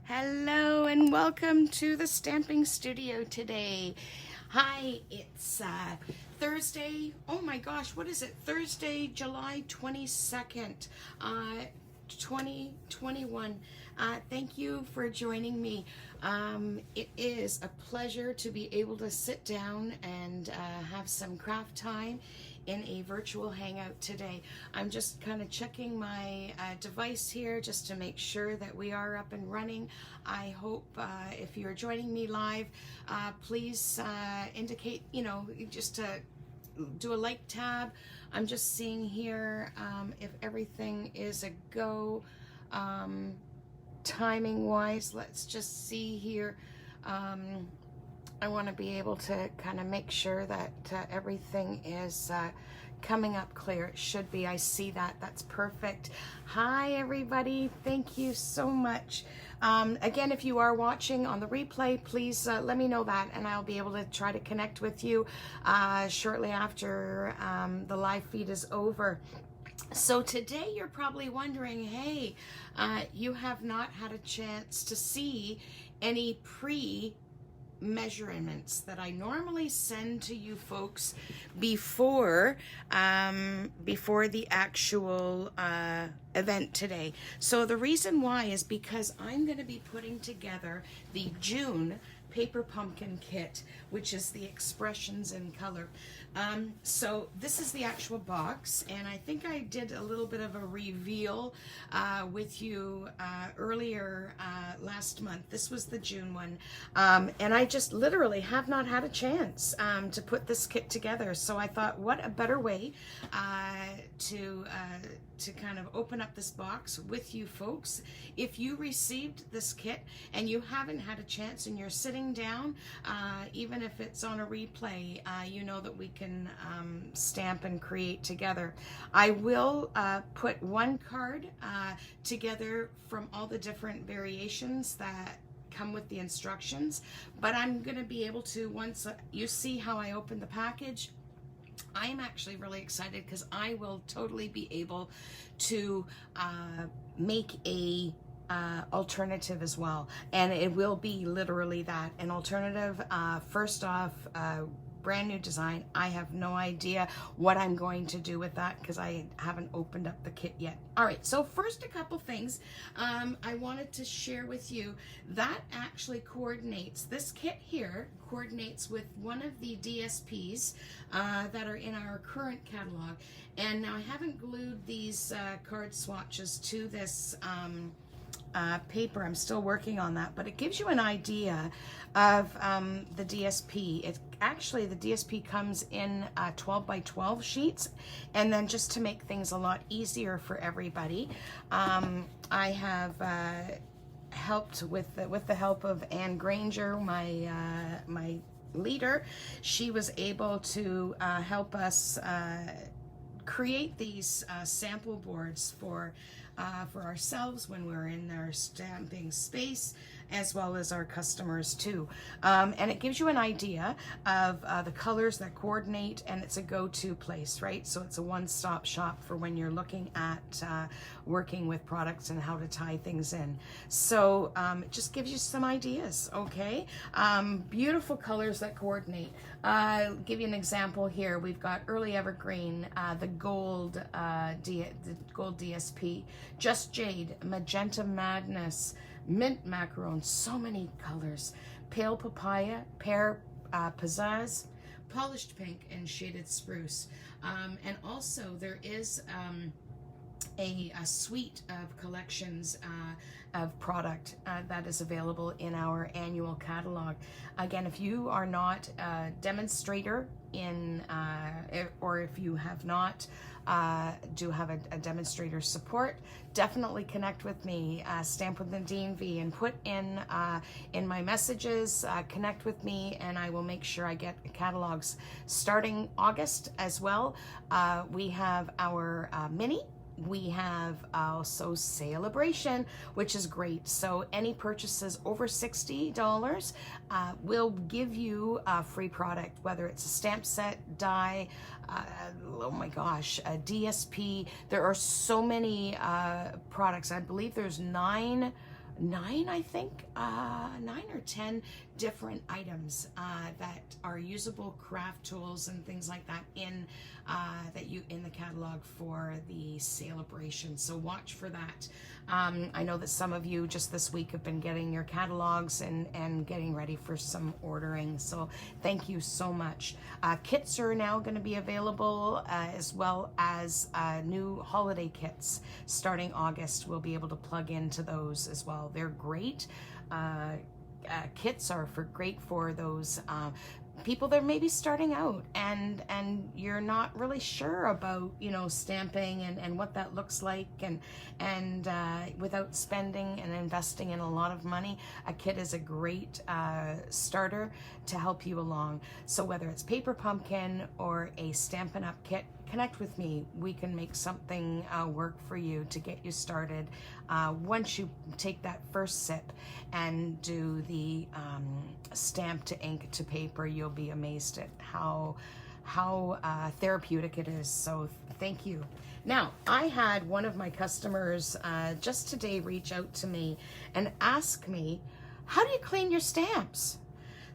Hello and welcome to the stamping studio today. Hi, it's Thursday. Oh my gosh, what is it? Thursday, July 22nd, 2021. Thank you for joining me. It is a pleasure to be able to sit down and have some craft time in a virtual hangout today. I'm just kind of checking my device here just to make sure that we are up and running. I hope if you're joining me live, please indicate, just to do a like tab. I'm just seeing here if everything is a go timing wise. Let's just see here. I want to be able to kind of make sure that everything is coming up clear. It should be. I see that. That's perfect. Hi, everybody. Thank you so much. Again, if you are watching on the replay, please let me know that, and I'll be able to try to connect with you shortly after the live feed is over. So today you're probably wondering, hey, you have not had a chance to see any measurements that I normally send to you folks before the actual event today. So the reason why is because I'm going to be putting together the June paper pumpkin kit, which is the expressions in color. So this is the actual box, and I think I did a little bit of a reveal with you earlier last month. This was the June one, and I just literally have not had a chance to put this kit together. So I thought, what a better way to kind of open up this box with you folks. If you received this kit and you haven't had a chance and you're sitting down, even if it's on a replay, you know that we can stamp and create together. I will put one card together from all the different variations that come with the instructions, but I'm going to be able to, once you see how I open the package, I am actually really excited because I will totally be able to make a alternative as well, and it will be literally that, an alternative. First off, brand new design. I have no idea what I'm going to do with that because I haven't opened up the kit yet. All right, so first, a couple things I wanted to share with you that actually coordinates. This kit here coordinates with one of the DSPs that are in our current catalog. And now I haven't glued these card swatches to this paper. I'm still working on that, but it gives you an idea of the DSP. It actually, the DSP comes in 12 by 12 sheets, and then just to make things a lot easier for everybody, I have helped with the help of Anne Granger, my leader. She was able to help us create these sample boards for ourselves when we're in our stamping space, as well as our customers too. And it gives you an idea of the colors that coordinate, and it's a go-to place, right? So it's a one-stop shop for when you're looking at working with products and how to tie things in. So it just gives you some ideas, okay? Beautiful colors that coordinate. I'll give you an example here. We've got Early Evergreen, the gold DSP, Just Jade, Magenta Madness, Mint Macaron, so many colors, Pale Papaya, Pear Pizzazz, Polished Pink, and Shaded Spruce. And also there is a suite of collections of product that is available in our annual catalog. Again, if you are not a demonstrator or if you have not do have a demonstrator support, definitely connect with me, Stamp with Nadine V, and put in my messages, connect with me, and I will make sure I get catalogs starting August as well. We have our mini. We have also Celebration, which is great. So any purchases over $60 will give you a free product, whether it's a stamp set, die, oh my gosh, a DSP. There are so many products. I believe there's 9 9, I think, 9 or 10 different items that are usable craft tools and things like that in the catalog for the celebration. So watch for that. I know that some of you just this week have been getting your catalogs and getting ready for some ordering. So thank you so much. Kits are now going to be available as well as new holiday kits starting August. We'll be able to plug into those as well. They're great. Kits are great for those people that are maybe starting out and you're not really sure about, you know, stamping and what that looks like, and without spending and investing in a lot of money, a kit is a great starter to help you along. So whether it's paper pumpkin or a Stampin' Up kit, connect with me. We can make something work for you to get you started. Once you take that first sip and do the stamp to ink to paper, you'll be amazed at how therapeutic it is. So thank you. Now, I had one of my customers just today reach out to me and ask me, how do you clean your stamps?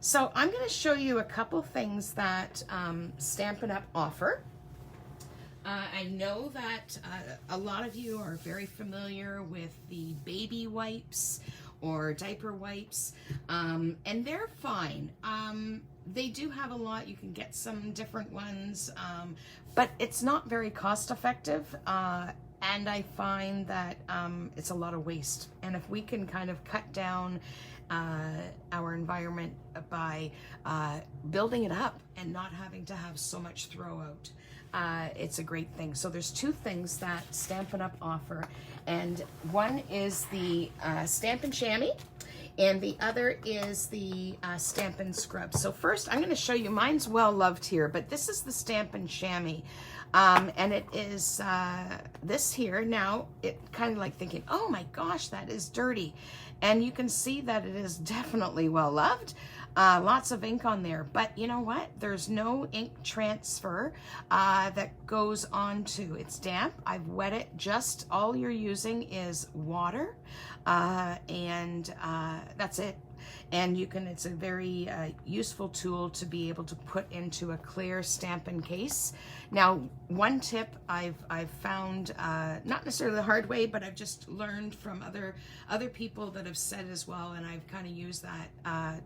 So I'm going to show you a couple things that Stampin' Up offer. I know that a lot of you are very familiar with the baby wipes or diaper wipes, and they're fine. They do have a lot. You can get some different ones, but it's not very cost effective, and I find that it's a lot of waste. And if we can kind of cut down our environment by building it up and not having to have so much throw out, it's a great thing. So there's two things that Stampin' Up offer, and one is the Stampin Chamois, and the other is the Stampin' Scrub. So first I'm going to show you, mine's well loved here, but this is the Stampin' Chamois, and it is this here. Now it kind of like thinking, oh my gosh, that is dirty, and you can see that it is definitely well loved. Lots of ink on there, but you know what? There's no ink transfer that goes on to, it's damp. I've wet it, just all you're using is water, and that's it. And you can, it's a very useful tool to be able to put into a clear Stampin' case. Now, one tip I've found, not necessarily the hard way, but I've just learned from other people that have said as well, and I've kind of used that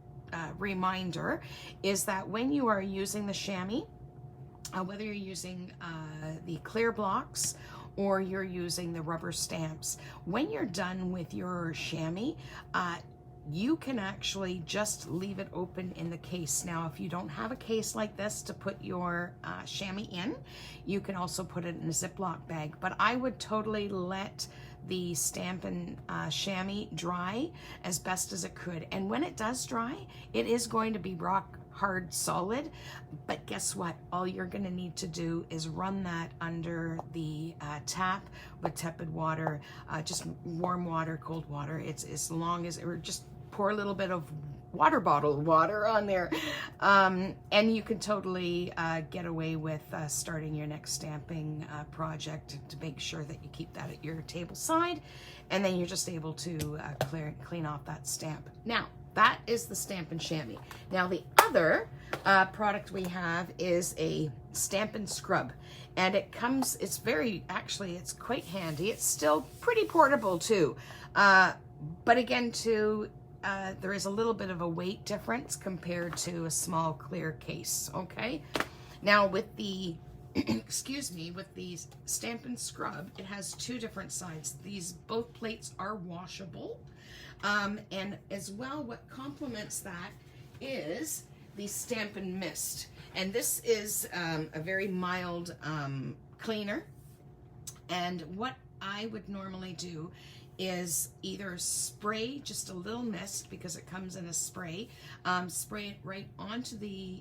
reminder, is that when you are using the chamois, whether you're using the clear blocks or you're using the rubber stamps, when you're done with your chamois, you can actually just leave it open in the case. Now, if you don't have a case like this to put your chamois in, you can also put it in a Ziploc bag, but I would totally let the Stampin' Chamois dry as best as it could. And when it does dry, it is going to be rock hard solid, but guess what? All you're going to need to do is run that under the tap with tepid water, just warm water, cold water. It's as long as, or just pour a little bit of water bottle water on there, and you can totally get away with starting your next stamping project to make sure that you keep that at your table side, and then you're just able to clean off that stamp. Now, that is the Stampin' Chamois. Now, the other product we have is a Stampin' Scrub, and it comes, it's very, actually, it's quite handy. It's still pretty portable too, but again, too, there is a little bit of a weight difference compared to a small clear case, okay? Now with the, excuse me, with the Stampin' Scrub, it has two different sides. Both plates are washable, and as well, what complements that is the Stampin Mist. And this is a very mild cleaner, and what I would normally do is either spray just a little mist, because it comes in a spray, spray it right onto the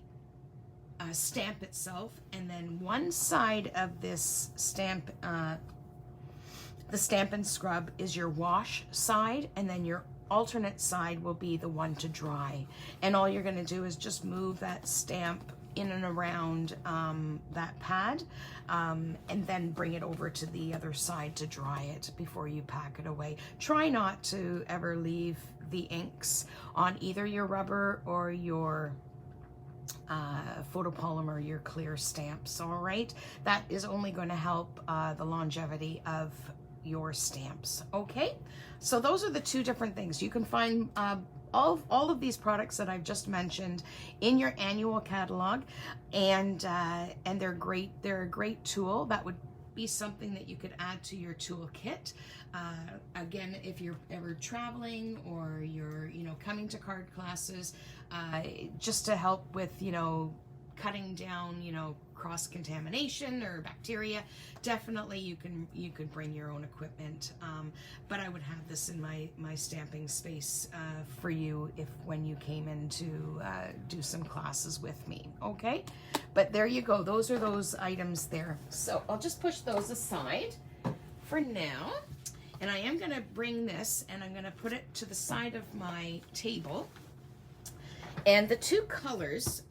stamp itself, and then one side of this stamp, the Stampin' Scrub, is your wash side, and then your alternate side will be the one to dry. And all you're going to do is just move that stamp in and around that pad, and then bring it over to the other side to dry it before you pack it away. Try not to ever leave the inks on either your rubber or your photopolymer, your clear stamps. All right, that is only going to help the longevity of your stamps. Okay, so those are the two different things. You can find all of these products that I've just mentioned in your annual catalog, and they're great. They're a great tool. That would be something that you could add to your toolkit. Again, if you're ever traveling or you're, coming to card classes, just to help with, cutting down, cross-contamination or bacteria. Definitely you could bring your own equipment, but I would have this in my stamping space for you when you came in to do some classes with me. Okay, but there you go. Those are those items there. So I'll just push those aside for now, and I am going to bring this and I'm going to put it to the side of my table. And the two colors,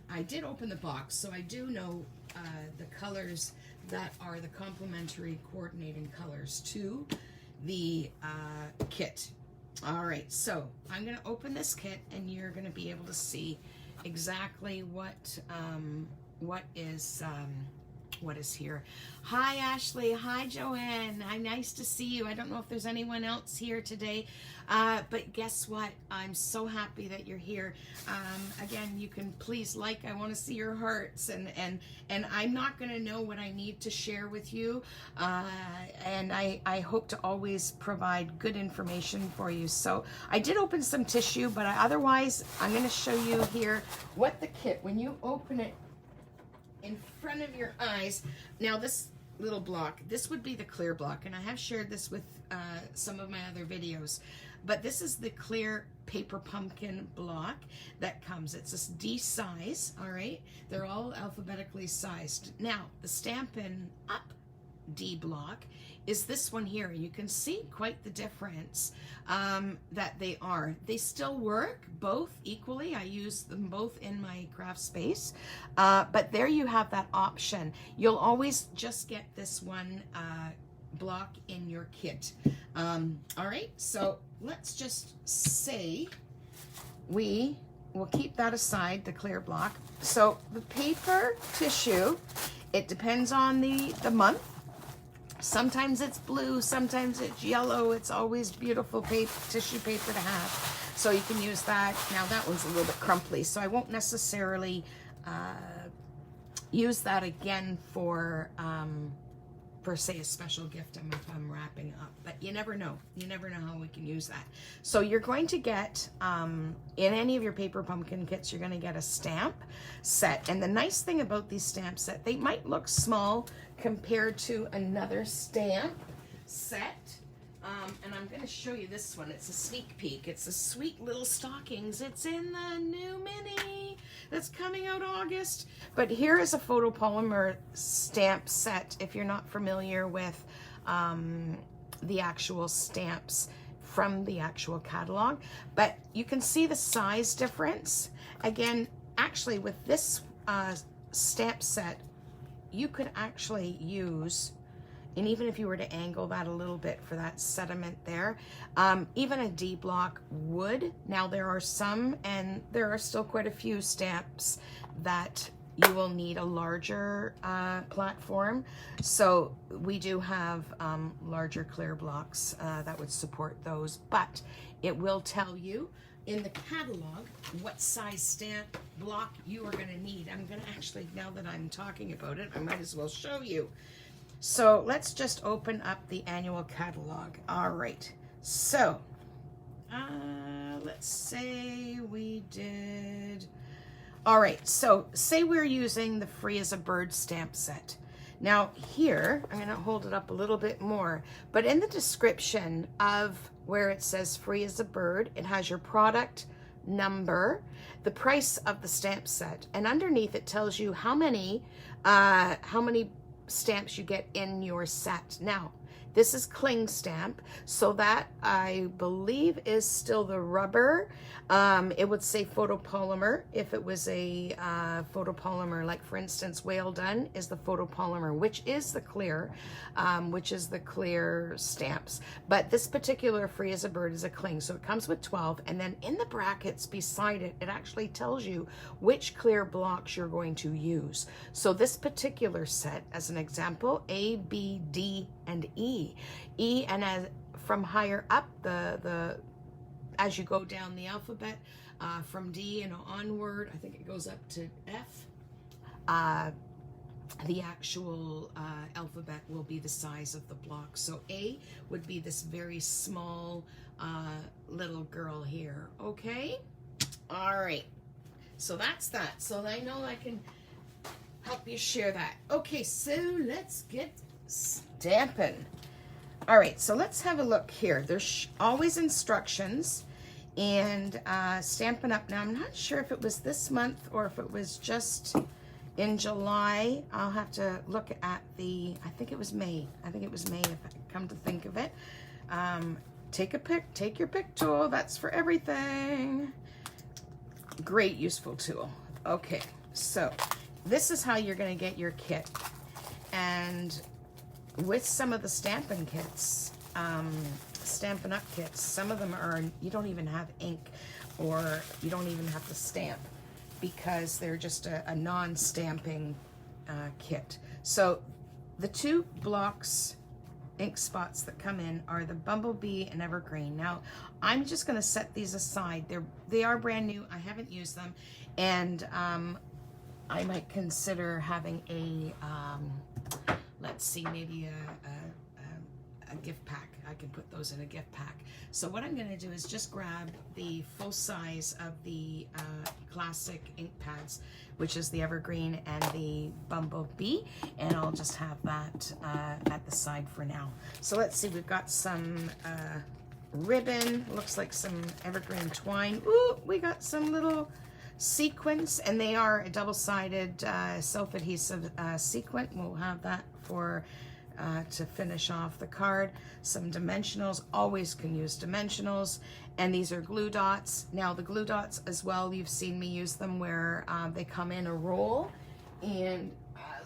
I did open the box, so I do know the colors that are the complementary coordinating colors to the kit. All right, so I'm going to open this kit, and you're going to be able to see exactly what is here. Hi, Ashley. Hi, Joanne. Hi, nice to see you. I don't know if there's anyone else here today, but guess what? I'm so happy that you're here. Again, you can please I want to see your hearts, and I'm not going to know what I need to share with you, and I hope to always provide good information for you. So I did open some tissue, but otherwise, I'm going to show you here what the kit, when you open it in front of your eyes. Now this little block, this would be the clear block, and I have shared this with some of my other videos, but this is the clear paper pumpkin block that comes. It's this D size, all right? They're all alphabetically sized. Now, the Stampin' Up! D block is this one here. You can see quite the difference that they are. They still work both equally. I use them both in my craft space, but there you have that option. You'll always just get this one block in your kit. All right, so let's just say we will keep that aside, the clear block. So the paper tissue, it depends on the month. Sometimes it's blue, sometimes it's yellow. It's always beautiful tissue paper to have. So you can use that. Now that one's a little bit crumply, so I won't necessarily use that again for say a special gift if I'm wrapping up. But you never know. You never know how we can use that. So you're going to get, in any of your paper pumpkin kits, you're going to get a stamp set. And the nice thing about these stamp set, they might look small compared to another stamp set. And I'm going to show you this one. It's a sneak peek. It's the Sweet Little Stockings. It's in the new mini that's coming out August. But here is a photopolymer stamp set if you're not familiar with the actual stamps from the actual catalog. But you can see the size difference. Again, actually with this stamp set, you could actually use, and even if you were to angle that a little bit for that sediment there, even a D block would. Now there are some, and there are still quite a few stamps that you will need a larger platform. So we do have larger clear blocks that would support those, but it will tell you in the catalog what size stamp block you are going to need. I'm going to actually, now that I'm talking about it, I might as well show you. So let's just open up the annual catalog. All right, so let's say we did, all right, so say we're using the Free as a Bird stamp set. Now here, I'm gonna hold it up a little bit more, but in the description of where it says Free as a Bird, it has your product number, the price of the stamp set, and underneath it tells you how many stamps you get in your set. Now, This is cling stamp, so that I believe is still the rubber. It would say photopolymer if it was a photopolymer, like for instance, Whale Done is the photopolymer, which is the clear stamps. But this particular Free as a Bird is a cling, so it comes with 12, and then in the brackets beside it, it actually tells you which clear blocks you're going to use. So this particular set, as an example, A, B, D, and E. E, and as from higher up, as you go down the alphabet, from D and onward, I think it goes up to F. The actual alphabet will be the size of the block. So A would be this very small little girl here. Okay? All right. So that's that. So I know I can help you share that. Okay, so let's get stamping. All right, so let's have a look here. There's always instructions and Stampin' Up. Now, I'm not sure if it was this month or if it was just in July. I'll have to look at I think it was May. I think it was May, if I come to think of it. Take your pick tool. That's for everything. Great, useful tool. Okay, so this is how you're going to get your kit. And with some of the Stampin' kits, Stampin' Up kits, some of them are, you don't even have ink, or you don't even have to stamp, because they're just a non-stamping kit. So the two blocks, ink spots that come in are the Bumblebee and Evergreen. Now, I'm just going to set these aside. They are brand new. I haven't used them, and I might consider having a, let's see, maybe a gift pack. I can put those in a gift pack. So what I'm going to do is just grab the full size of the classic ink pads, which is the Evergreen and the Bumblebee, and I'll just have that at the side for now. So let's see, we've got some ribbon, looks like some Evergreen twine. Ooh, we got some little sequins, and they are a double-sided self-adhesive sequin. We'll have that for to finish off the card. Some dimensionals, always can use dimensionals, and these are glue dots. Now the glue dots as well, you've seen me use them where they come in a roll, and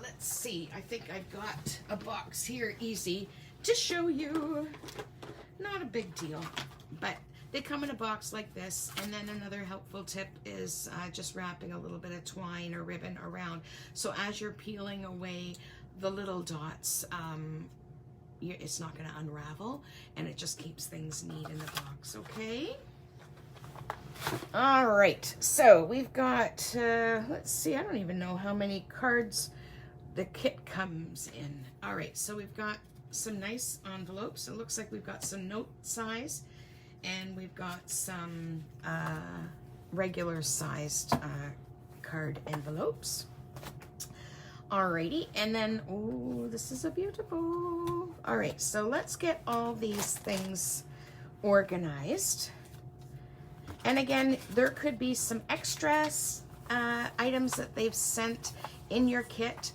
let's see, I think I've got a box here easy to show you. Not a big deal, but they come in a box like this. And then another helpful tip is just wrapping a little bit of twine or ribbon around, so as you're peeling away the little dots, it's not going to unravel, and it just keeps things neat in the box. Okay, all right, so we've got let's see, I don't even know how many cards the kit comes in. All right, so we've got some nice envelopes. It looks like we've got some note size, and we've got some regular sized card envelopes. Alrighty, and then, oh, this is a beautiful. All right, so let's get all these things organized. And again, there could be some extras items that they've sent in your kit.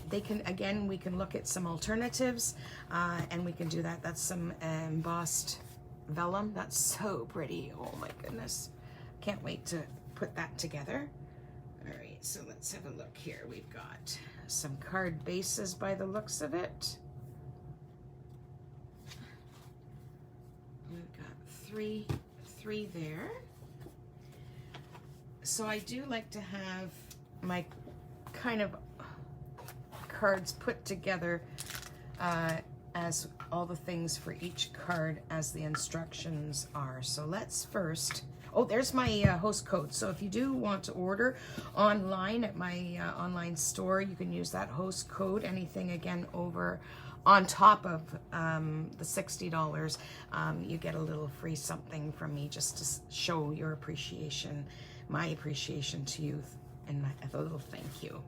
They can, again, we can look at some alternatives, and we can do that. That's some embossed vellum. That's so pretty. Oh my goodness. Can't wait to put that together. All right, so let's have a look here. We've got some card bases by the looks of it. We've got three there. So I do like to have my kind of cards put together as all the things for each card as the instructions are. So let's first, oh, there's my host code. So if you do want to order online at my online store, you can use that host code. Anything again over on top of the $60, you get a little free something from me, just to show your appreciation, my appreciation to you, and a little thank you.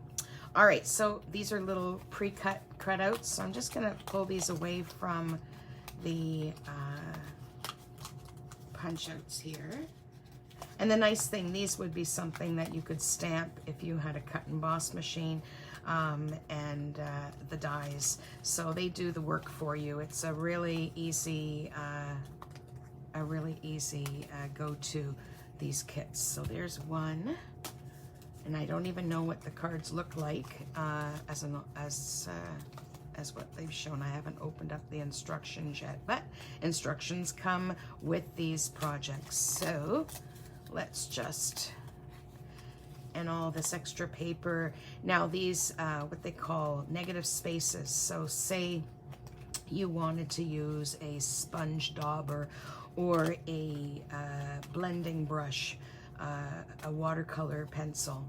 All right, so these are little pre-cut cutouts. So I'm just gonna pull these away from the punch outs here. And the nice thing, these would be something that you could stamp if you had a cut and emboss machine, and the dies. So they do the work for you. It's a really easy go-to, these kits. So there's one, and I don't even know what the cards look like as what they've shown. I haven't opened up the instructions yet, but instructions come with these projects. So let's just, and all this extra paper. Now these, what they call negative spaces. So say you wanted to use a sponge dauber or a blending brush, a watercolor pencil.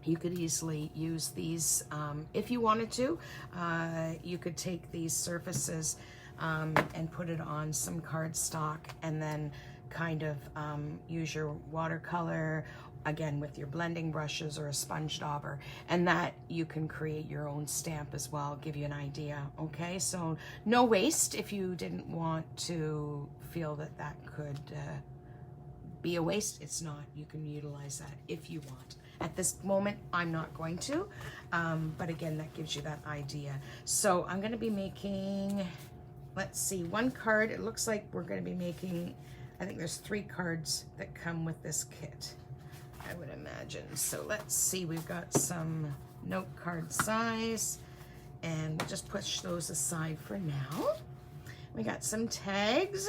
You could easily use these if you wanted to. You could take these surfaces and put it on some cardstock, and then kind of use your watercolor, again with your blending brushes or a sponge dauber, and that you can create your own stamp as well, give you an idea. Okay, so no waste if you didn't want to feel that that could be a waste. It's not. You can utilize that if you want. At this moment, I'm not going to, but again, that gives you that idea. So I'm going to be making, let's see, one card. It looks like we're going to be making, I think there's 3 cards that come with this kit, I would imagine. So let's see, we've got some note card size, and we'll just push those aside for now. We got some tags.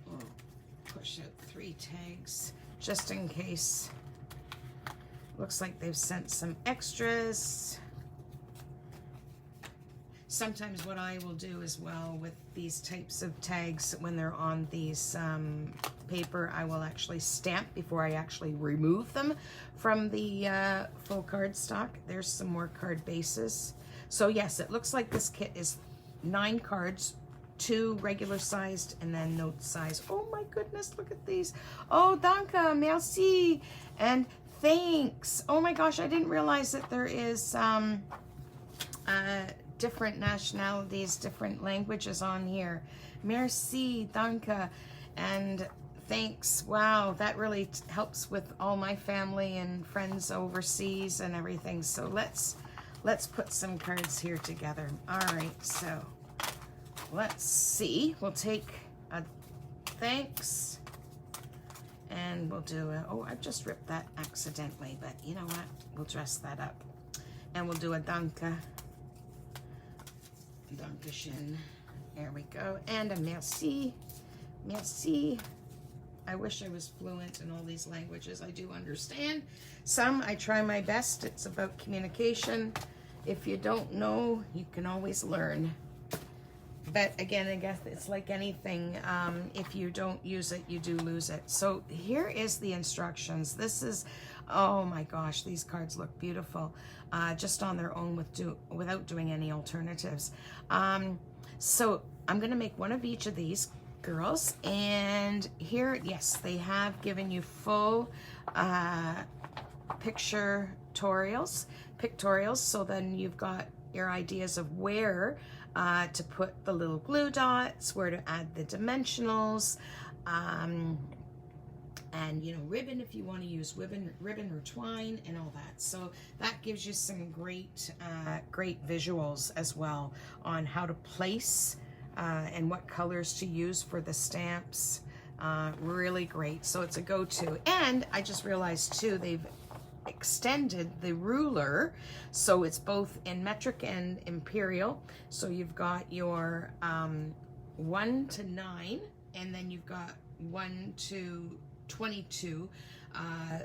We'll push out 3 tags just in case. Looks like they've sent some extras. Sometimes what I will do as well with these types of tags, when they're on these paper, I will actually stamp before I actually remove them from the full cardstock. There's some more card bases. So yes, it looks like this kit is 9 cards, 2 regular sized and then note size. Oh my goodness, look at these. Oh, danke, merci, and thanks. Oh my gosh, I didn't realize that there is different nationalities, different languages on here. Merci, danke, and thanks. Wow, that really helps with all my family and friends overseas and everything. So let's put some cards here together. All right, so let's see. We'll take a thanks, and we'll do a, oh, I've just ripped that accidentally, but you know what? We'll dress that up. And we'll do a danke. Dankeschön. There we go. And a merci. Merci. I wish I was fluent in all these languages. I do understand some. I try my best. It's about communication. If you don't know, you can always learn. But again, I guess it's like anything. If you don't use it, you do lose it. So here is the instructions. This is, oh my gosh, these cards look beautiful. Just on their own without doing any alternatives. So I'm going to make one of each of these girls, and here, yes, they have given you full pictorials, so then you've got your ideas of where to put the little glue dots, where to add the dimensionals, and you know, ribbon if you want to use ribbon or twine and all that. So that gives you some great great visuals as well on how to place and what colors to use for the stamps. Really great. So it's a go-to. And I just realized too, they've extended the ruler, so it's both in metric and imperial. So you've got your 1 to 9, and then you've got 1 to 22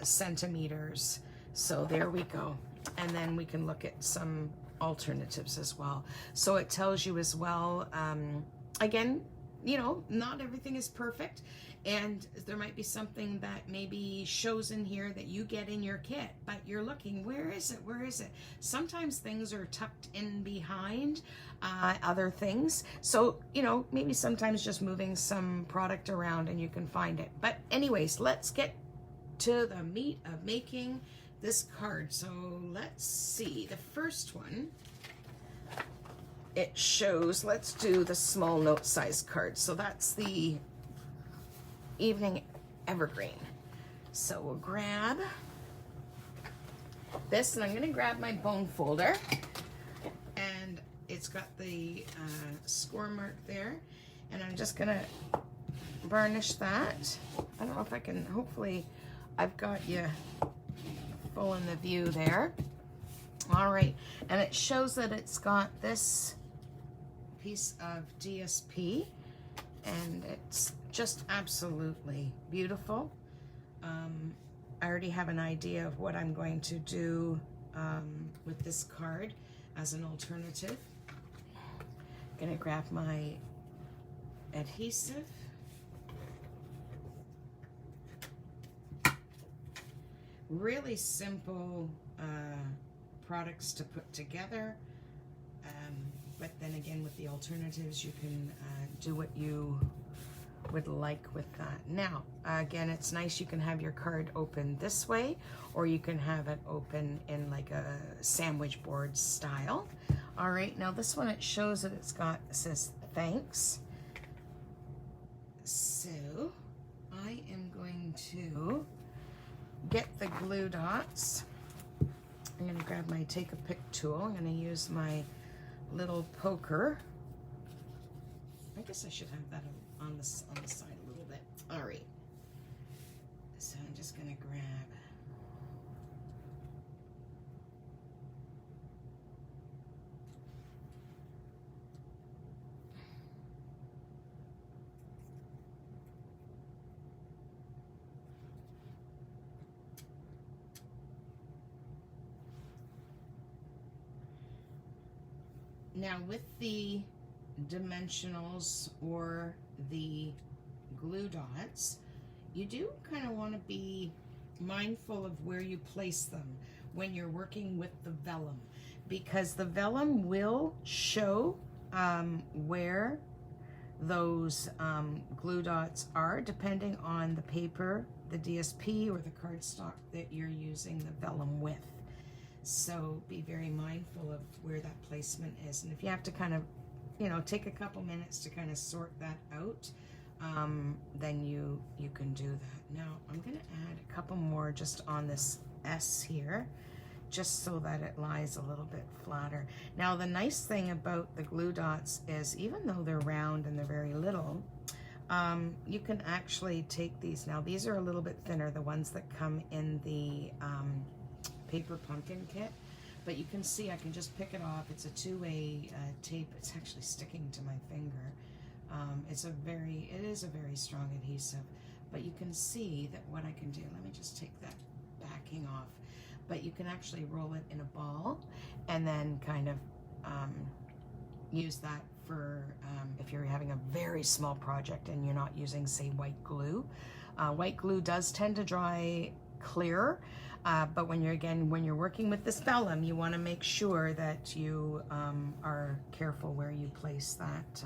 centimeters. So there we go. And then we can look at some alternatives as well. So it tells you as well, again, you know, not everything is perfect, and there might be something that maybe shows in here that you get in your kit, but you're looking, where is it? Sometimes things are tucked in behind other things. So, you know, maybe sometimes just moving some product around and you can find it. But anyways, let's get to the meat of making this card. So let's see, the first one, it shows, let's do the small note size card. So that's the Evening Evergreen. So we'll grab this, and I'm going to grab my bone folder, and it's got the score mark there, and I'm just going to burnish that. I don't know if I can, hopefully I've got you full in the view there. All right, and it shows that it's got this piece of DSP, and it's just absolutely beautiful. I already have an idea of what I'm going to do with this card as an alternative. I'm gonna grab my adhesive. Really simple products to put together, but then again, with the alternatives, you can do what you would like with that. Now, again, it's nice, you can have your card open this way, or you can have it open in like a sandwich board style. All right, now this one, it shows that it says thanks. So I am going to get the glue dots. I'm going to grab my take a pick tool. I'm going to use my little poker. I guess I should have that on the side a little bit. All right. So I'm just going to grab now with the dimensionals or the glue dots, you do kind of want to be mindful of where you place them when you're working with the vellum, because the vellum will show where those glue dots are depending on the paper, the DSP, or the cardstock that you're using the vellum with. So be very mindful of where that placement is, and if you have to kind of, you know, take a couple minutes to kind of sort that out, then you can do that. Now I'm going to add a couple more just on this S here, just so that it lies a little bit flatter. Now the nice thing about the glue dots is, even though they're round and they're very little, you can actually take these. Now these are a little bit thinner, the ones that come in the paper pumpkin kit, but you can see I can just pick it off. It's a two-way tape. It's actually sticking to my finger. It is a very strong adhesive, but you can see that what I can do, let me just take that backing off, but you can actually roll it in a ball and then kind of use that for if you're having a very small project and you're not using, say, white glue. White glue does tend to dry clearer, but when you're working with this vellum, you want to make sure that you are careful where you place that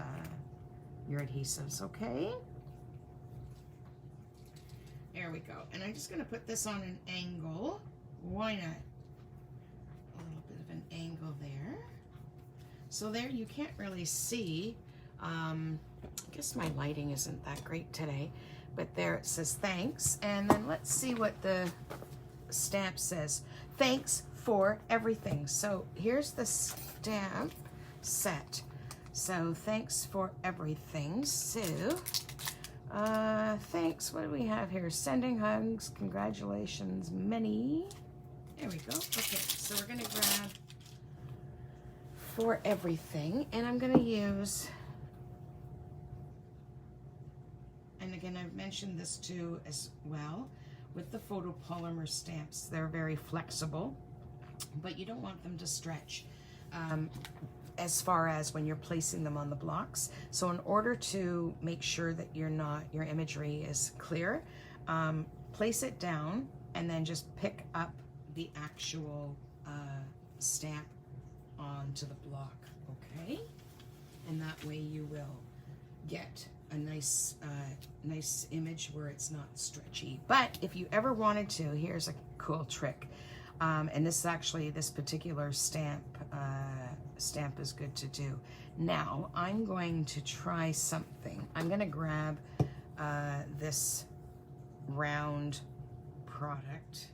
your adhesives. Okay, there we go. And I'm just going to put this on an angle. Why not? A little bit of an angle there. So there, you can't really see. I guess my lighting isn't that great today, but there it says thanks. And then let's see what the stamp says. Thanks for everything. So here's the stamp set. So thanks for everything. So thanks. What do we have here? Sending hugs, congratulations, many. There we go. Okay, so we're gonna grab for everything, and I'm gonna use, and again, I've mentioned this too as well, with the photopolymer stamps. They're very flexible, but you don't want them to stretch as far as when you're placing them on the blocks. So in order to make sure that your imagery is clear, place it down and then just pick up the actual stamp onto the block, okay? And that way you will get a nice nice image where it's not stretchy. But if you ever wanted to, here's a cool trick. And this is actually, this particular stamp stamp is good to do. Now, I'm going to try something. I'm going to grab this round product.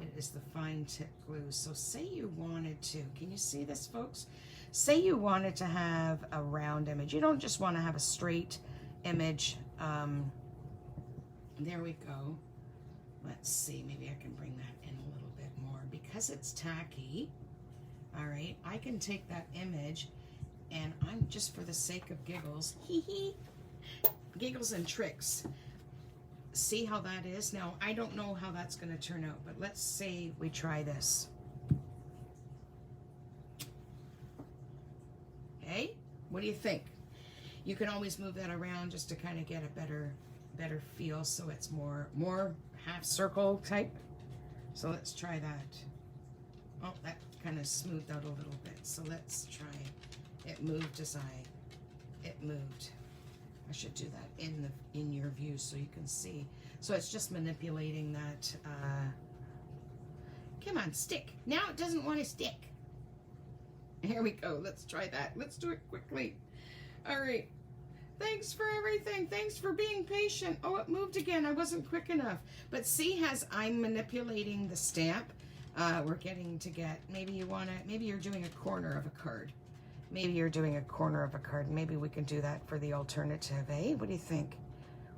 It is the fine tip glue. So say you wanted to, can you see this, folks? Say you wanted to have a round image. You don't just want to have a straight image. There we go. Let's see, maybe I can bring that in a little bit more. Because it's tacky, all right, I can take that image and I'm just for the sake of giggles, giggles and tricks. See how that is? Now, I don't know how that's going to turn out, but let's say we try this. Okay, what do you think? You can always move that around just to kind of get a better feel, so it's more half circle type. So let's try that. Oh, that kind of smoothed out a little bit. So let's try it. It moved as it moved. I should do that in your view so you can see. So it's just manipulating that. Come on, stick. Now it doesn't want to stick. Here we go. Let's try that. Let's do it quickly. All right. Thanks for everything. Thanks for being patient. Oh, it moved again. I wasn't quick enough. But see, as I'm manipulating the stamp, we're getting to get, maybe you're doing a corner of a card. Maybe you're doing a corner of a card. Maybe we can do that for the alternative, eh? What do you think?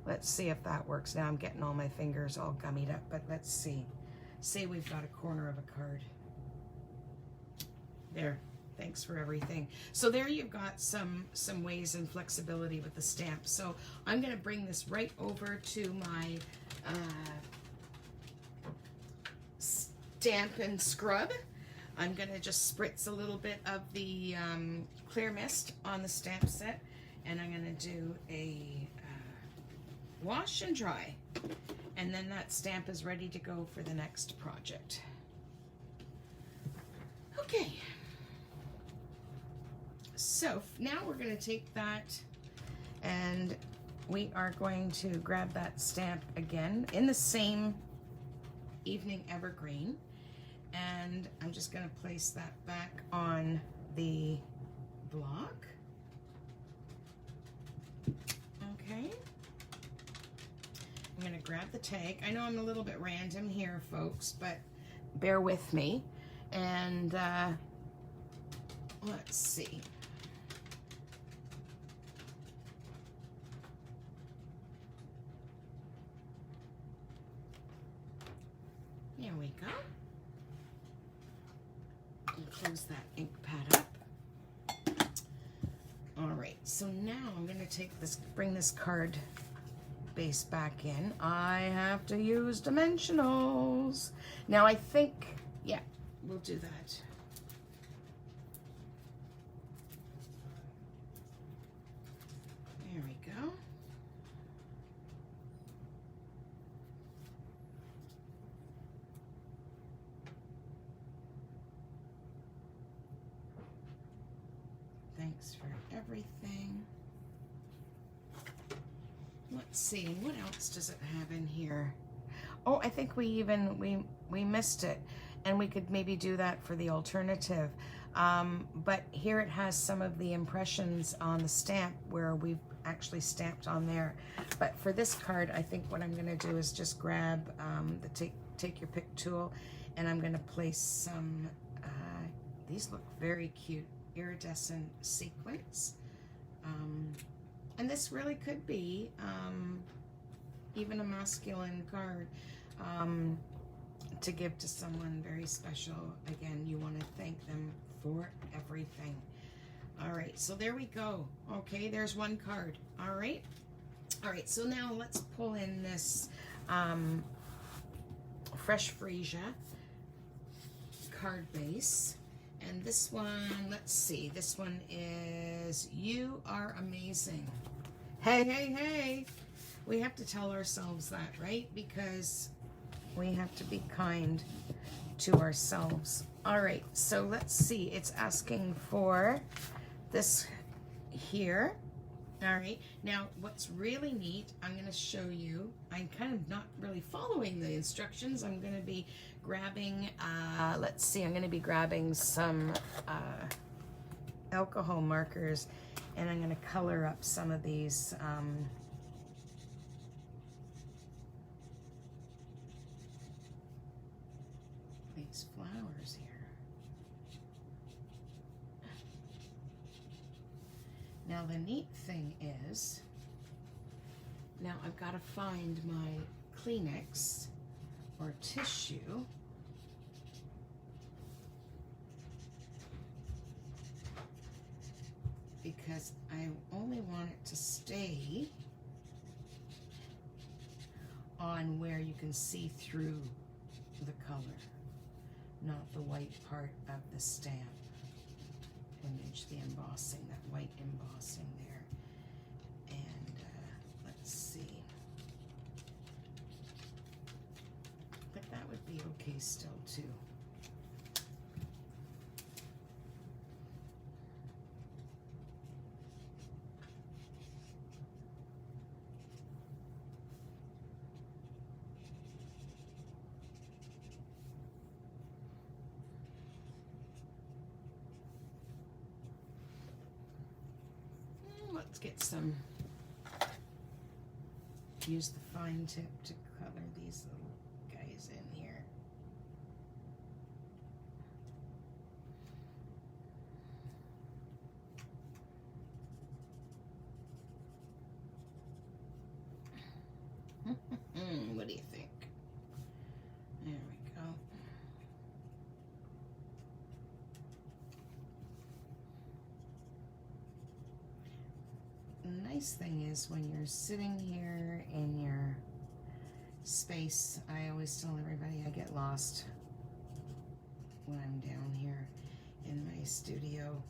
Let's see if that works. Now I'm getting all my fingers all gummied up, but let's see. Say we've got a corner of a card. There. Thanks for everything. So there you've got some ways and flexibility with the stamp. So I'm going to bring this right over to my Stampin' Scrub. I'm going to just spritz a little bit of the clear mist on the stamp set, and I'm going to do a wash and dry. And then that stamp is ready to go for the next project. Okay. So now we're going to take that and we are going to grab that stamp again in the same Evening Evergreen, and I'm just going to place that back on the block. Okay. I'm going to grab the tag. I know I'm a little bit random here, folks, but bear with me. And let's see. There we go. And close that ink pad up. All right, so now I'm going to take this, bring this card base back in. I have to use dimensionals. Now I think, yeah, we'll do that. There we go. Thanks for everything. Let's see, what else does it have in here? Oh, I think we missed it, and we could maybe do that for the alternative. But here it has some of the impressions on the stamp where we've actually stamped on there. But for this card, I think what I'm going to do is just grab the take your pick tool, and I'm going to place some, these look very cute, iridescent sequins. And this really could be even a masculine card to give to someone very special. Again, you want to thank them for everything. All right, so there we go. Okay, there's one card. All right, so now let's pull in this Fresh Freesia card base. And this one, let's see, this one is You Are Amazing. Hey, hey, hey. We have to tell ourselves that, right? Because we have to be kind to ourselves. All right, so let's see. It's asking for this here. All right, now what's really neat, I'm going to show you. I'm kind of not really following the instructions. I'm going to be grabbing, let's see, I'm going to be grabbing some alcohol markers, and I'm going to color up some of these flowers here. Now the neat thing is, now I've got to find my Kleenex or tissue. Because I only want it to stay on where you can see through the color, not the white part of the stamp image, the embossing, that white embossing there. And let's see. But that would be okay still too. Let's get some, use the fine tip to color these little guys in here. What do you think? There we go. The nice thing is when you're sitting here in your space, I always tell everybody I get lost when I'm down here in my studio.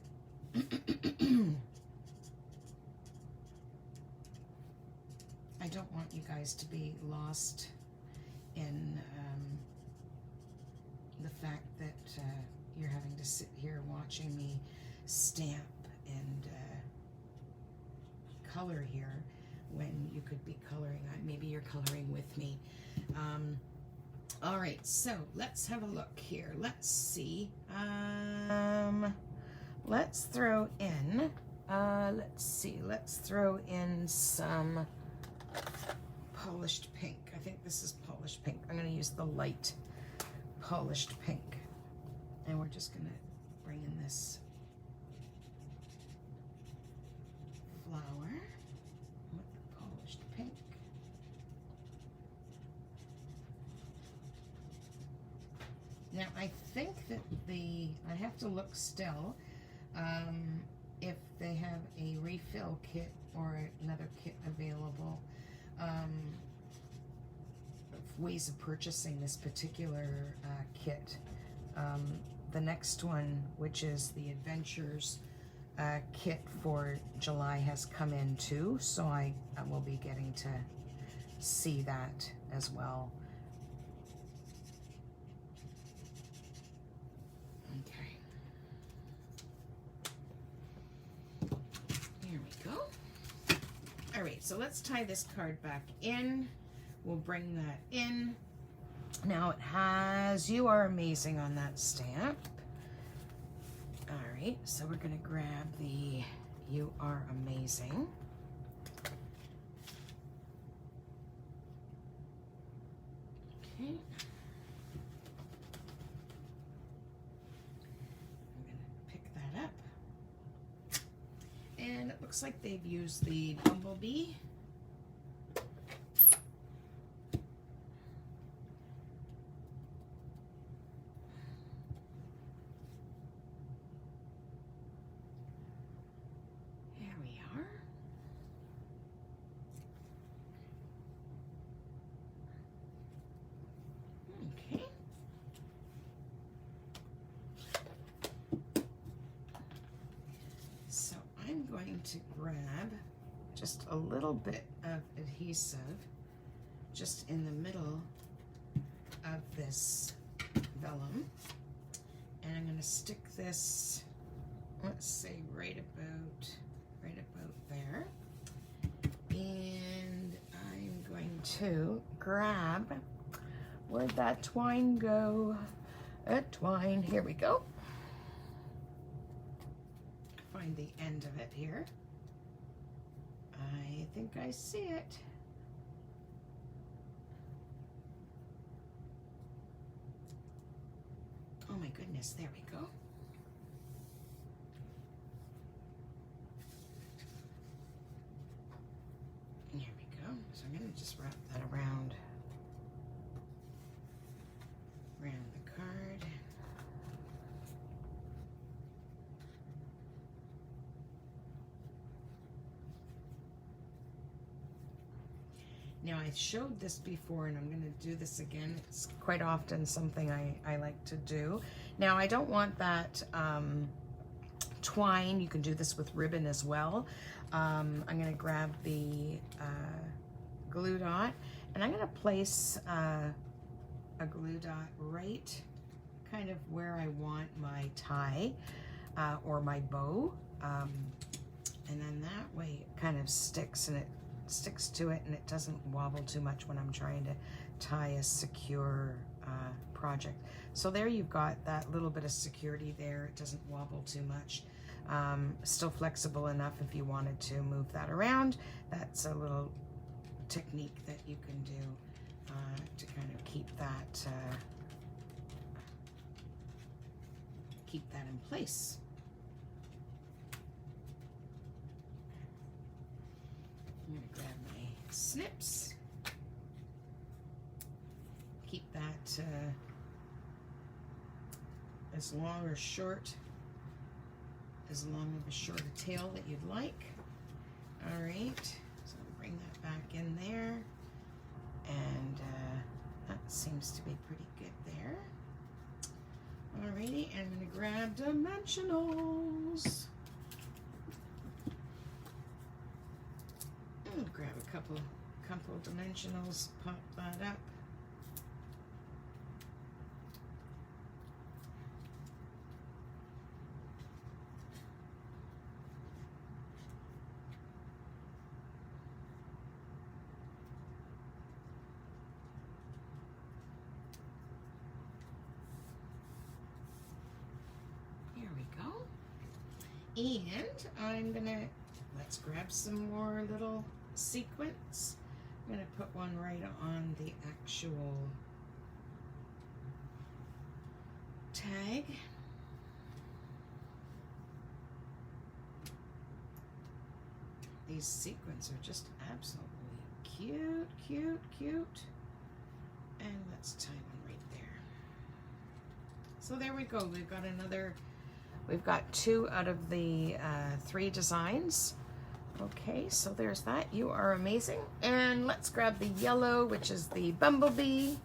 I don't want you guys to be lost in the fact that you're having to sit here watching me stamp and color here when you could be coloring. Maybe you're coloring with me. All right, so let's have a look here. Let's see. Let's throw in, let's throw in some polished pink. I think this is polished pink. I'm going to use the light polished pink. And we're just going to bring in this flower with the polished pink. Now I think that I have to look still if they have a refill kit or another kit available. Ways of purchasing this particular kit. The next one, which is the Adventures kit for July, has come in too, so I will be getting to see that as well. Okay. Here we go. All right, so let's tie this card back in. We'll bring that in. Now it has "You Are Amazing" on that stamp. All right, so we're gonna grab the "You Are Amazing." Okay. I'm gonna pick that up. And it looks like they've used the bumblebee. To grab just a little bit of adhesive just in the middle of this vellum, and I'm going to stick this, let's say right about there, and I'm going to grab, where'd that twine go? A twine, here we go. find the end of it here. I think I see it. Oh my goodness, there we go. There we go. So I'm going to just wrap that around the card. Now I showed this before and I'm going to do this again. It's quite often something I like to do. Now I don't want that twine. You can do this with ribbon as well. I'm going to grab the glue dot and I'm going to place a glue dot right kind of where I want my tie or my bow. And then that way it kind of sticks and it sticks to it and it doesn't wobble too much when I'm trying to tie a secure project. So there you've got that little bit of security there. It doesn't wobble too much. Still flexible enough if you wanted to move that around. That's a little technique that you can do to kind of keep that in place. I'm going to grab my snips, keep that as long or short, as long of a short a tail that you'd like. All right, so bring that back in there, and that seems to be pretty good there. Alrighty, and I'm going to grab dimensionals. I'm going to grab a couple dimensionals, pop that up. Here we go. And I'm going to, let's grab some more little sequins. I'm going to put one right on the actual tag. These sequins are just absolutely cute, cute, cute. And let's tie one right there. So there we go. We've got 2 out of the 3 designs. Okay, so there's that. You are amazing. And let's grab the yellow, which is the bumblebee.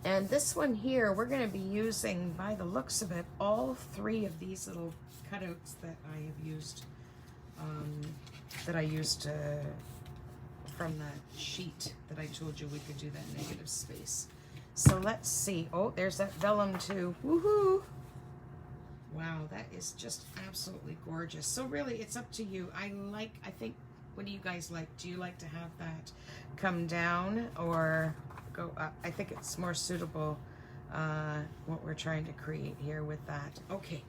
And this one here, we're going to be using, by the looks of it, all 3 of these little cutouts that I have used, from that sheet that I told you we could do that negative space. So let's see. Oh, there's that vellum too. Woohoo! Wow, that is just absolutely gorgeous. So really, it's up to you. I think, what do you guys like? Do you like to have that come down or go up? I think it's more suitable, what we're trying to create here with that. Okay,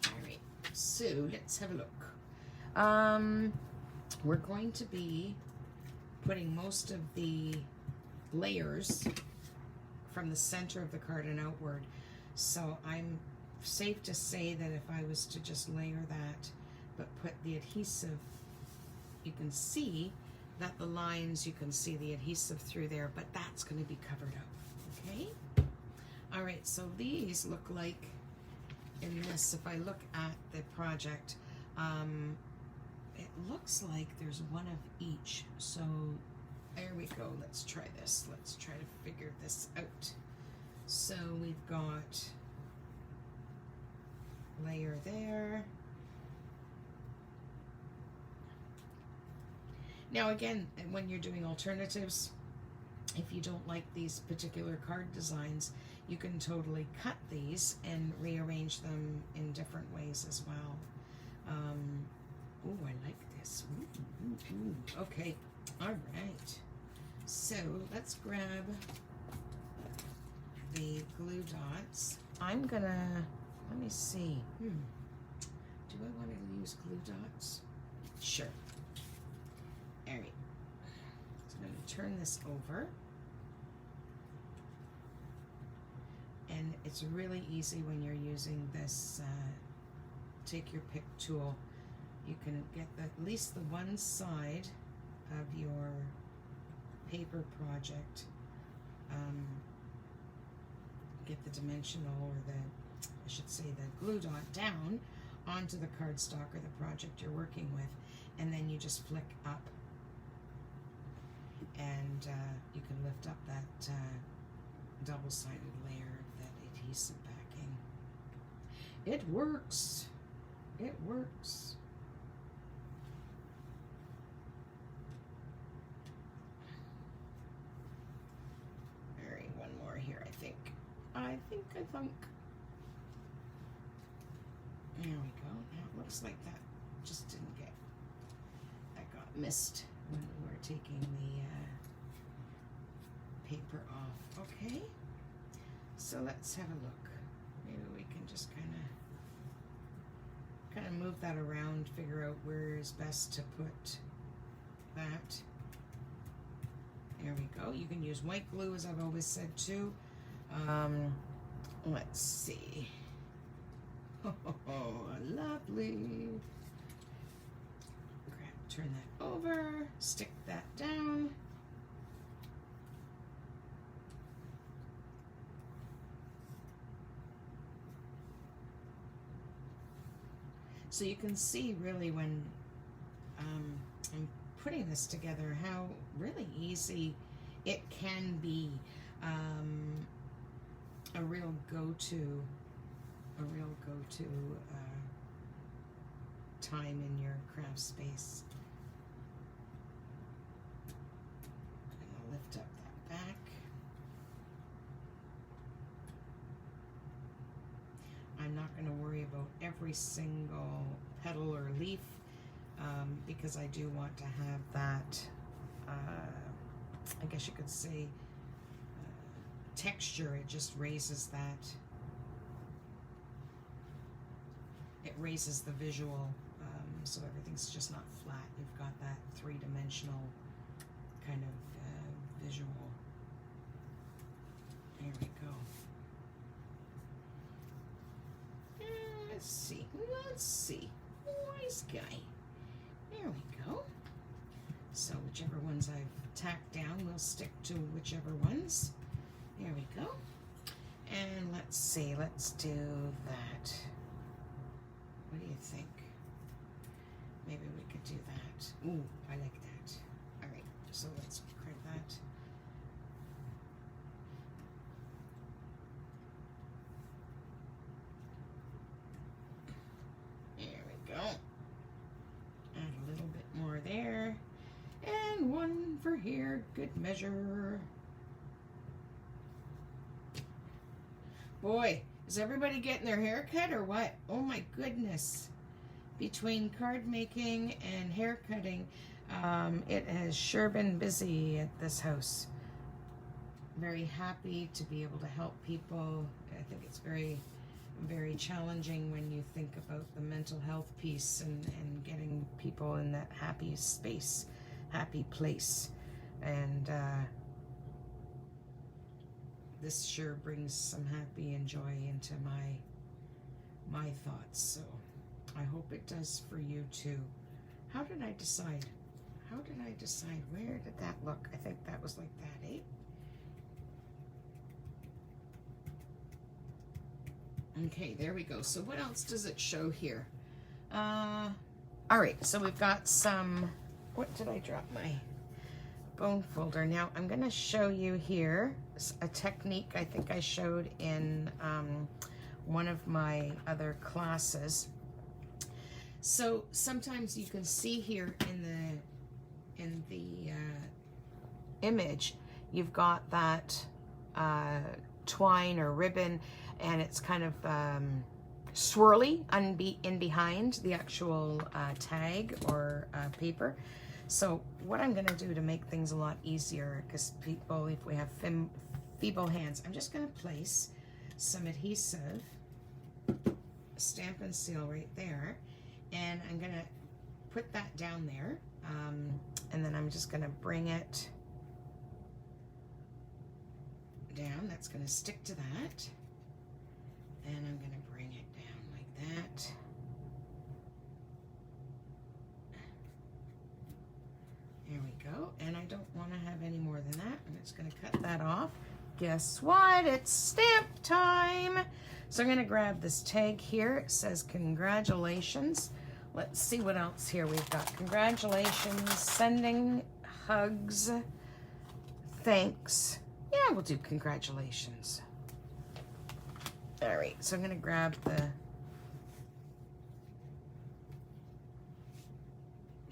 all right, so let's have a look. We're going to be putting most of the layers from the center of the card and outward. So I'm safe to say that if I was to just layer that, but put the adhesive, you can see that the lines, you can see the adhesive through there, but that's going to be covered up, okay? All right, so these look like, in this, if I look at the project, it looks like there's one of each. So there we go. Let's try this. Let's try to figure this out. So we've got layer there. Now again, when you're doing alternatives, if you don't like these particular card designs, you can totally cut these and rearrange them in different ways as well. Oh, I like this. Ooh. Okay, all right. So let's grab the glue dots. I'm gonna, let me see. Do do I want to use glue dots? Sure. All right. So I'm going to turn this over. And it's really easy when you're using this, take your pick tool. You can get at least the one side of your paper project, get the dimensional, or I should say the glue dot down onto the cardstock or the project you're working with, and then you just flick up, and you can lift up that double-sided layer of that adhesive backing. It works. It works. All right, one more here, I think. I think. There we go. Now it looks like that just didn't get, that got missed when we were taking the paper off. Okay, so let's have a look. Maybe we can just kind of move that around, figure out where is best to put that. There we go. You can use white glue, as I've always said too. Let's see. Oh, lovely. Turn that over, stick that down. So you can see really when I'm putting this together how really easy it can be, a real go-to time in your craft space. I'm gonna lift up that back. I'm not going to worry about every single petal or leaf, because I do want to have that, I guess you could say, texture. It just raises that, it raises the visual, so everything's just not flat. You've got that three-dimensional kind of visual. There we go. Let's see. Nice guy. There we go. So whichever ones I've tacked down, we'll stick to whichever ones. There we go. And let's see, let's do that. What do you think? Maybe we could do that. Ooh, I like that. All right, so let's print that. Add a little bit more there, and one for here, good measure. Boy, is everybody getting their hair cut or what? Oh my goodness. Between card making and hair cutting, it has sure been busy at this house. Very happy to be able to help people. I think it's very challenging when you think about the mental health piece and getting people in that happy space, happy place. And this sure brings some happy and joy into my thoughts. So I hope it does for you too. How did I decide? Where did that look? I think that was like that, eh? Okay, there we go. So what else does it show here? All right, so we've got some, what did I drop my bone folder? Now I'm going to show you here a technique I think I showed in one of my other classes. So sometimes you can see here in the image, you've got that twine or ribbon, and it's kind of swirly in behind the actual tag or paper. So what I'm going to do to make things a lot easier, because people, if we have feeble hands, I'm just going to place some adhesive, Stampin' Seal right there, And I'm gonna put that down there. And then I'm just gonna bring it down. That's gonna stick to that. And I'm gonna bring it down like that. There we go. And I don't want to have any more than that. I'm just going to cut that off. Guess what? It's stamp time. So I'm going to grab this tag here. It says congratulations. Let's see what else here we've got. Congratulations, sending hugs, thanks. Yeah, we'll do congratulations. All right, so I'm going to grab the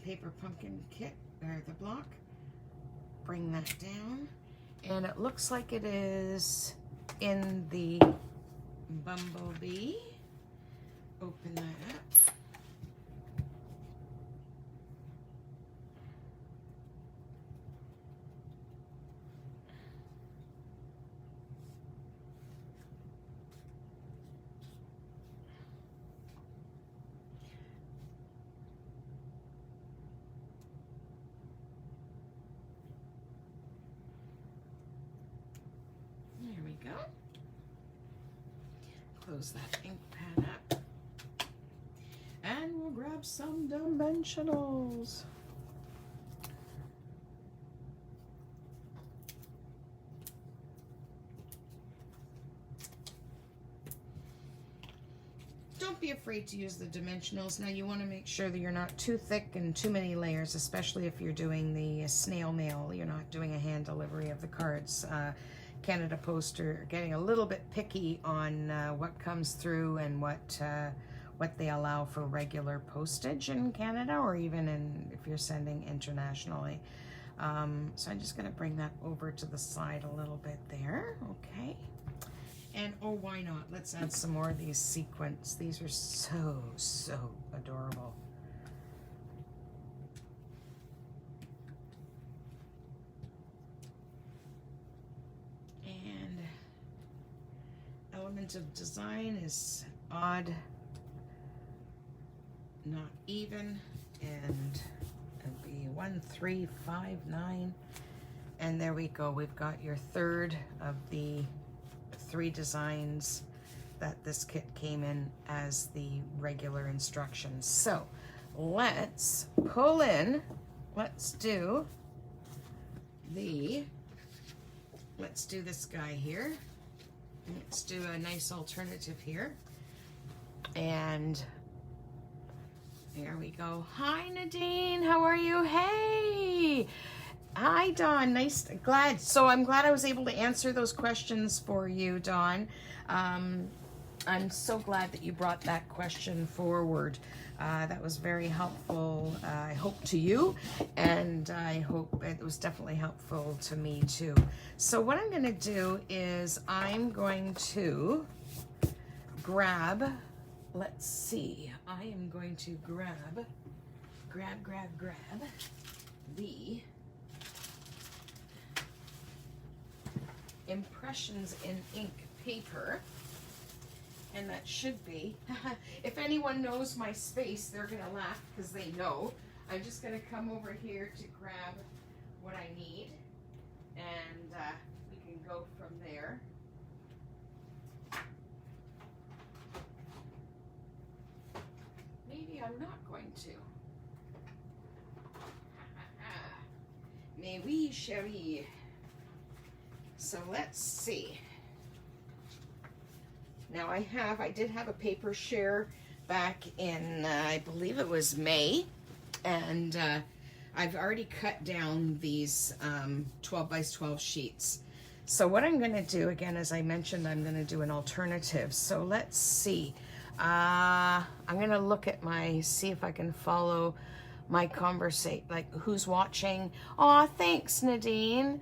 paper pumpkin kit, or the block, bring that down, and it looks like it is in the bumblebee. Open that up. There we go. Close that ink pad up. And we'll grab some dimensionals. Don't be afraid to use the dimensionals. Now you want to make sure that you're not too thick and too many layers, especially if you're doing the snail mail. You're not doing a hand delivery of the cards. Canada Post are getting a little bit picky on what comes through and what they allow for regular postage in Canada, or even if you're sending internationally. So I'm just going to bring that over to the side a little bit there. Okay. And oh, why not? Let's add some more of these sequins. These are so, so adorable. And element of design is odd, not even, and it'll be 1, 3, 5, 9. And there we go. We've got your third of the 3 designs that this kit came in as the regular instructions. So let's pull in, let's do this guy here. Let's do a nice alternative here. And there we go. Hi Nadine, how are you? Hey! Hi, Dawn. Nice, glad. So I'm glad I was able to answer those questions for you, Dawn. I'm so glad that you brought that question forward. That was very helpful, I hope, to you, and I hope it was definitely helpful to me too. So what I'm going to do is I'm going to grab, let's see, I am going to grab the Impressions in Ink paper, and that should be, if anyone knows my space, they're gonna laugh because they know. I'm just gonna come over here to grab what I need, and we can go from there. Maybe I'm not going to. Mais oui, chérie. So let's see. Now I did have a paper share back in, I believe it was May, and I've already cut down these 12 by 12 sheets. So what I'm going to do, again, as I mentioned, I'm going to do an alternative. So let's see. I'm going to look at see if I can follow my conversation, like who's watching. Aw, thanks, Nadine.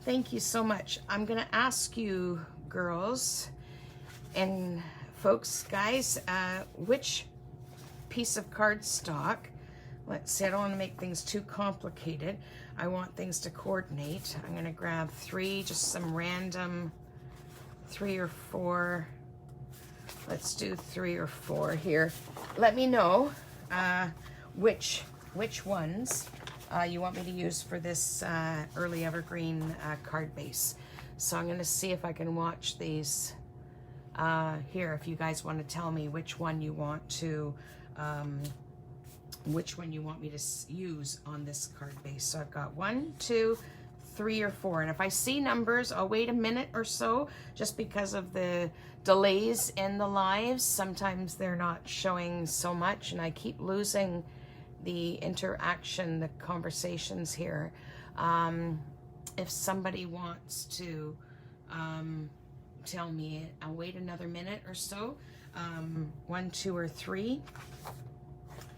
Thank you so much. I'm going to ask you, girls and folks, guys, which piece of cardstock, let's see, I don't want to make things too complicated. I want things to coordinate. I'm going to grab 3, just some random 3 or 4 Let's do 3 or 4 here. Let me know which ones you want me to use for this early evergreen card base. So I'm going to see if I can watch these here. If you guys want to tell me which one you want me to use on this card base. So I've got 1, 2, 3 or 4, and if I see numbers, I'll wait a minute or so, just because of the delays in the lives. Sometimes they're not showing so much, and I keep losing the interaction, the conversations here. If somebody wants to tell me, I'll wait another minute or so. 1, 2 or 3.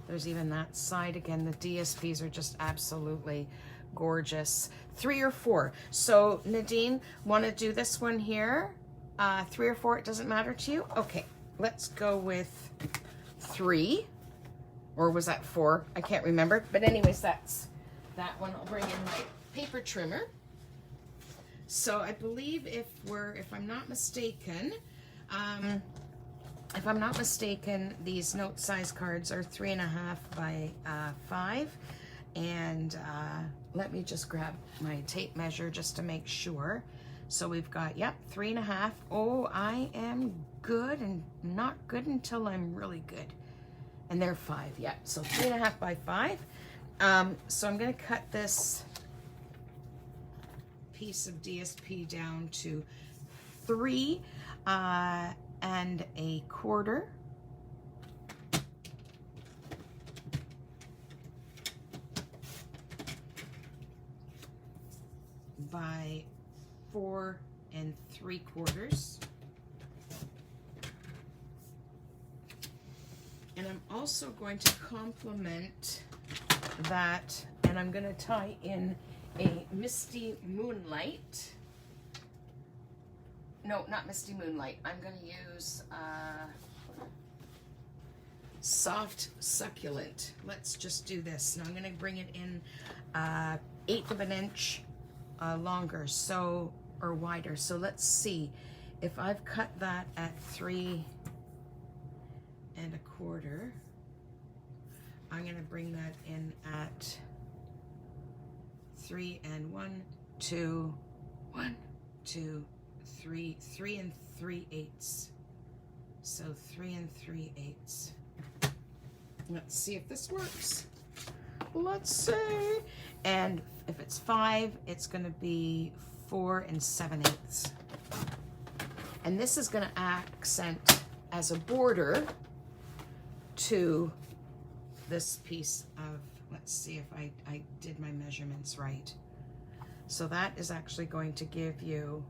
There's even that side again. The DSPs are just absolutely gorgeous. 3 or 4. So Nadine, want to do this one here? 3 or 4, it doesn't matter to you? Okay, let's go with 3. Or was that 4? I can't remember. But anyways, that's that one. I'll bring in my paper trimmer. So I believe if I'm not mistaken, these note size cards are 3.5 by 5. And let me just grab my tape measure just to make sure. So we've got, yep, 3.5. Oh, I am good and not good until I'm really good. And they're 5, yeah. So 3.5 by 5. So I'm going to cut this piece of DSP down to 3 and a quarter. By 4 3/4. And I'm also going to complement that, and I'm going to tie in a Misty Moonlight. No, not Misty Moonlight. I'm going to use Soft Succulent. Let's just do this. Now I'm going to bring it in 1/8 of an inch longer, so, or wider. So let's see if I've cut that at 3 1/4. I'm going to bring that in at 3 1 2 1 2 3 3 3/8. So 3 3/8. Let's see if this works. Let's see. And if it's 5, it's going to be 4 7/8. And this is going to accent as a border to this piece of, let's see if I did my measurements right. So that is actually going to give you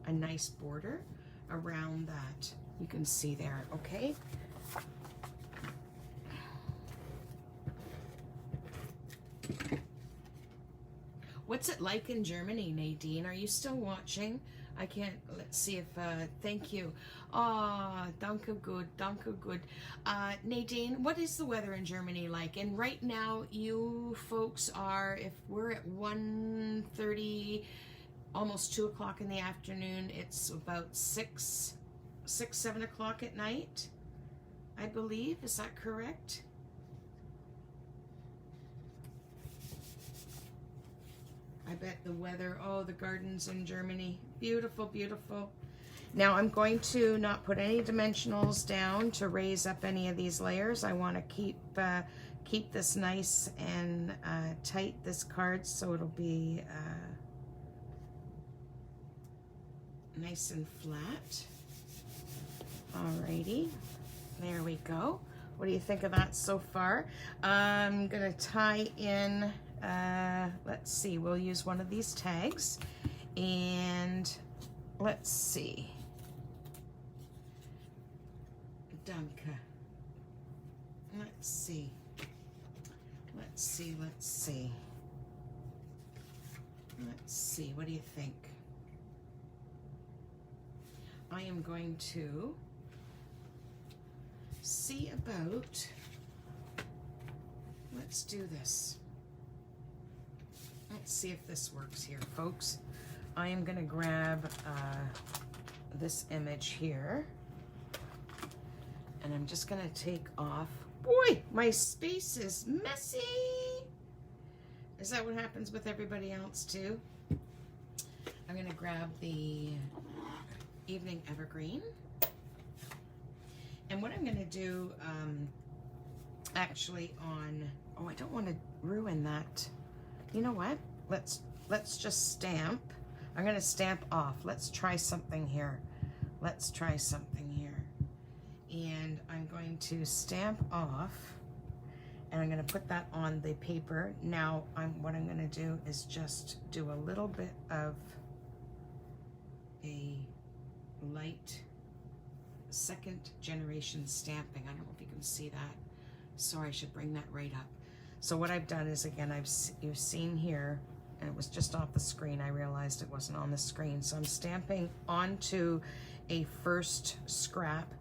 a nice border around that. You can see there, okay? What's it like in Germany, Nadine? Are you still watching? I can't, let's see if, thank you. Ah, danke good, danke good. Nadine, what is the weather in Germany like? And right now, you folks are, if we're at 1:30, almost 2 o'clock in the afternoon, it's about 6, 7 o'clock at night, I believe. Is that correct? I bet the weather, oh, the gardens in Germany, beautiful, beautiful. Now I'm going to not put any dimensionals down to raise up any of these layers. I want to keep this nice and tight, this card, so it'll be nice and flat. Alrighty, there we go. What do you think of that so far? I'm gonna tie in, let's see, we'll use one of these tags, and let's see. Danke. Let's see. Let's see, let's see. Let's see, what do you think? I am going to see about, let's do this. Let's see if this works here, folks. I am going to grab this image here. And I'm just gonna take off. Boy, my space is messy. Is that what happens with everybody else too? I'm gonna grab the Evening Evergreen. And what I'm gonna do, actually on, oh, I don't wanna ruin that. You know what? Let's just stamp. I'm gonna stamp off. Let's try something here. Let's try something here. And I'm going to stamp off, and I'm gonna put that on the paper. Now, what I'm gonna do is just do a little bit of a light second generation stamping. I don't know if you can see that. Sorry, I should bring that right up. So what I've done is, again, you've seen here, and it was just off the screen. I realized it wasn't on the screen. So I'm stamping onto a first scrap,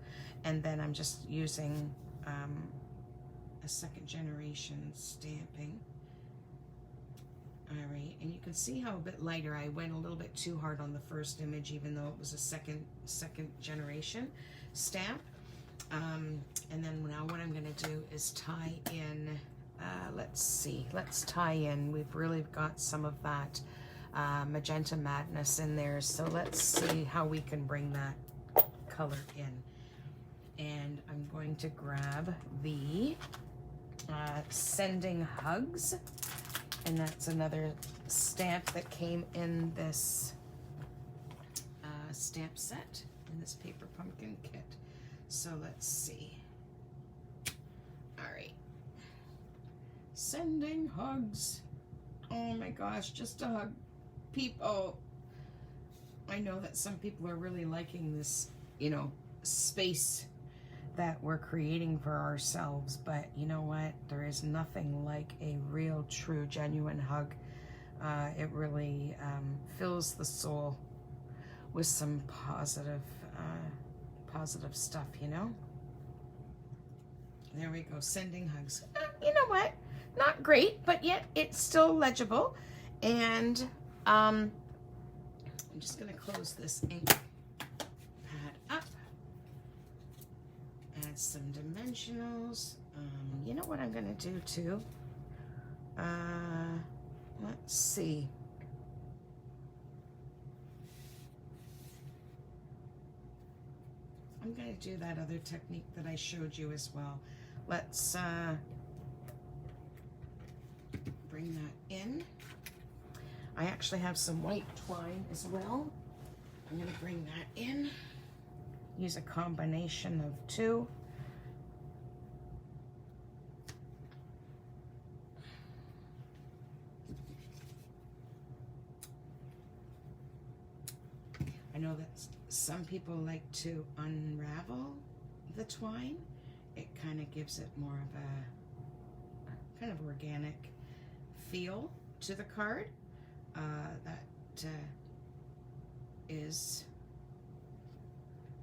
and then I'm just using a second generation stamping. All right, and you can see how a bit lighter. I went a little bit too hard on the first image, even though it was a second generation stamp. And then now what I'm gonna do is tie in, let's see, let's tie in. We've really got some of that magenta madness in there. So let's see how we can bring that color in. And I'm going to grab the Sending Hugs, and that's another stamp that came in this stamp set, in this paper pumpkin kit. So let's see. All right. Sending Hugs. Oh my gosh, just a hug. People, I know that some people are really liking this, you know, space that we're creating for ourselves, but you know what? There is nothing like a real, true, genuine hug. It really fills the soul with some positive stuff, you know? There we go, Sending Hugs. You know what? Not great, but yet it's still legible. And I'm just gonna close this ink pad up. Add some dimensionals. You know what I'm gonna do too? Let's see. I'm gonna do that other technique that I showed you as well. Let's bring that in. I actually have some white twine as well. I'm gonna bring that in. Use a combination of two. I know that some people like to unravel the twine. It kind of gives it more of a kind of organic feel to the card. That is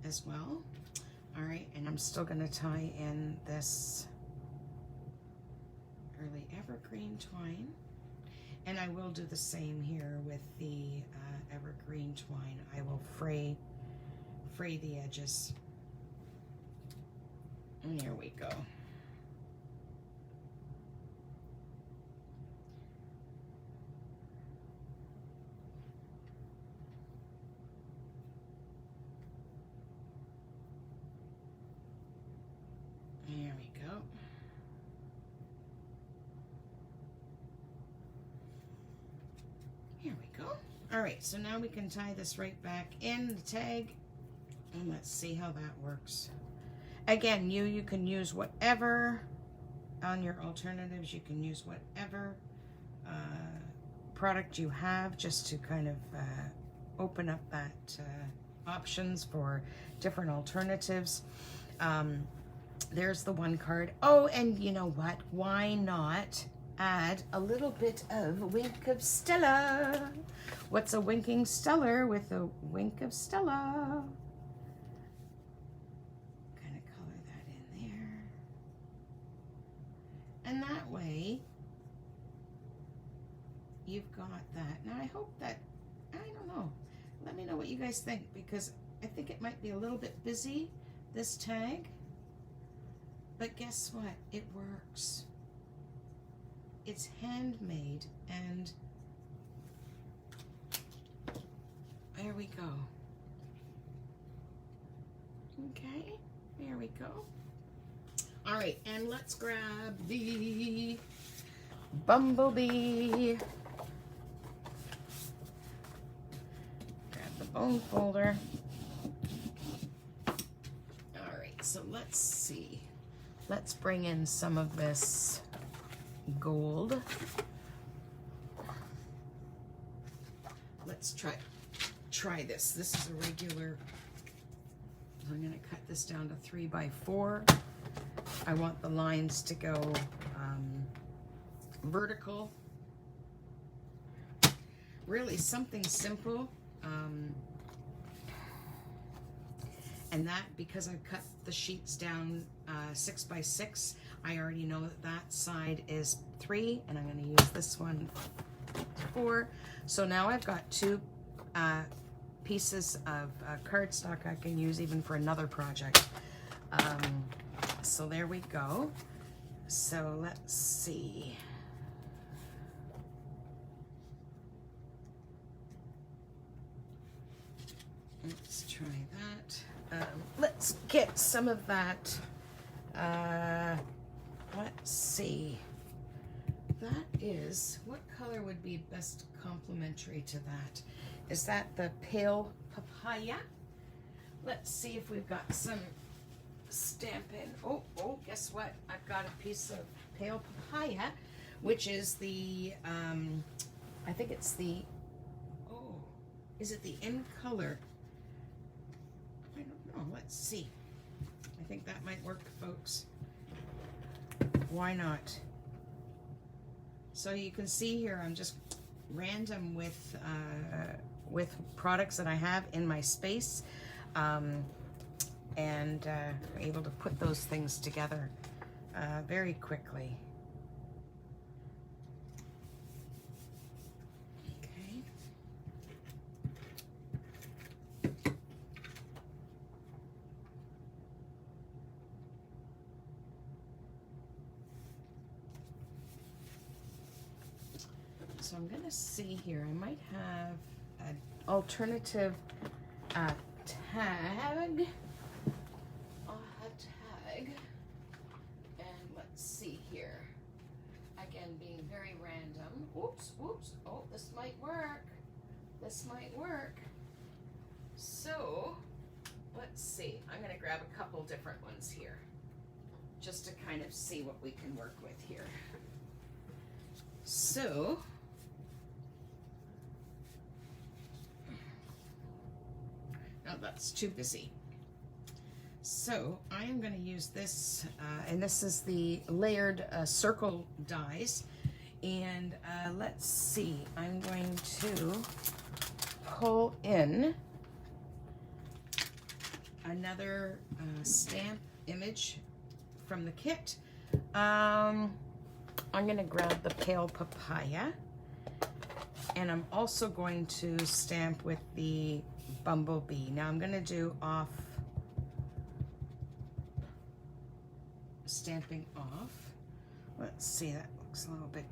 as well. All right, and I'm still going to tie in this early evergreen twine, and I will do the same here with the evergreen twine. I will fray the edges. And there we go. There we go. Here we go. All right, so now we can tie this right back in the tag, and let's see how that works. Again, you can use whatever on your alternatives. You can use whatever product you have, just to kind of open up that options for different alternatives. There's the one card. Oh, and you know what? Why not add a little bit of Wink of Stella? What's a winking stellar with a wink of Stella? Kind of color that in there. And that way, you've got that. Now, I hope that, I don't know. Let me know what you guys think, because I think it might be a little bit busy, this tag, but guess what? It works. It's handmade, and there we go. Okay, there we go. All right, and let's grab the bumblebee. Grab the bone folder. All right, so let's see. Let's bring in some of this gold. Let's try this. This is a regular. I'm going to cut this down to 3 by 4. I want the lines to go vertical. Really something simple. And that, because I've cut the sheets down 6 by 6, I already know that that side is 3, and I'm going to use this one 4. So now I've got 2 pieces of cardstock I can use even for another project. So there we go. So let's see. Let's try that. Let's get some of that. Let's see. That is, what color would be best complementary to that? Is that the pale papaya? Let's see if we've got some Stampin'. Oh, guess what? I've got a piece of pale papaya, which is the, I think it's the, is it the in color? I don't know. Let's see. I think that might work, folks. Why not? So you can see here, I'm just random with products that I have in my space, and able to put those things together very quickly. Okay. So I'm gonna see here, I might have an alternative tag. And let's see here. Again, being very random. Oops. Oh, this might work. This might work. So, let's see. I'm gonna grab a couple different ones here, just to kind of see what we can work with here. So, no, that's too busy. So I am going to use this, and this is the layered circle dies. And let's see, I'm going to pull in another stamp image from the kit. I'm going to grab the pale papaya, and I'm also going to stamp with the bumblebee. Now I'm going to do off, stamping off. Let's see, that looks a little bit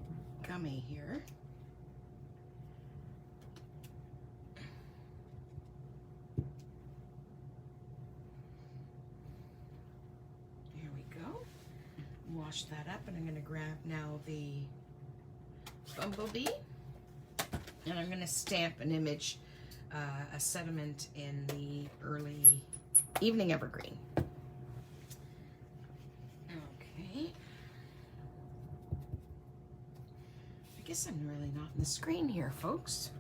gummy here. Here we go. Wash that up, and I'm going to grab now the bumblebee, and I'm going to stamp an image, a sediment in the early evening evergreen. Okay. I guess I'm really not in the screen here, folks.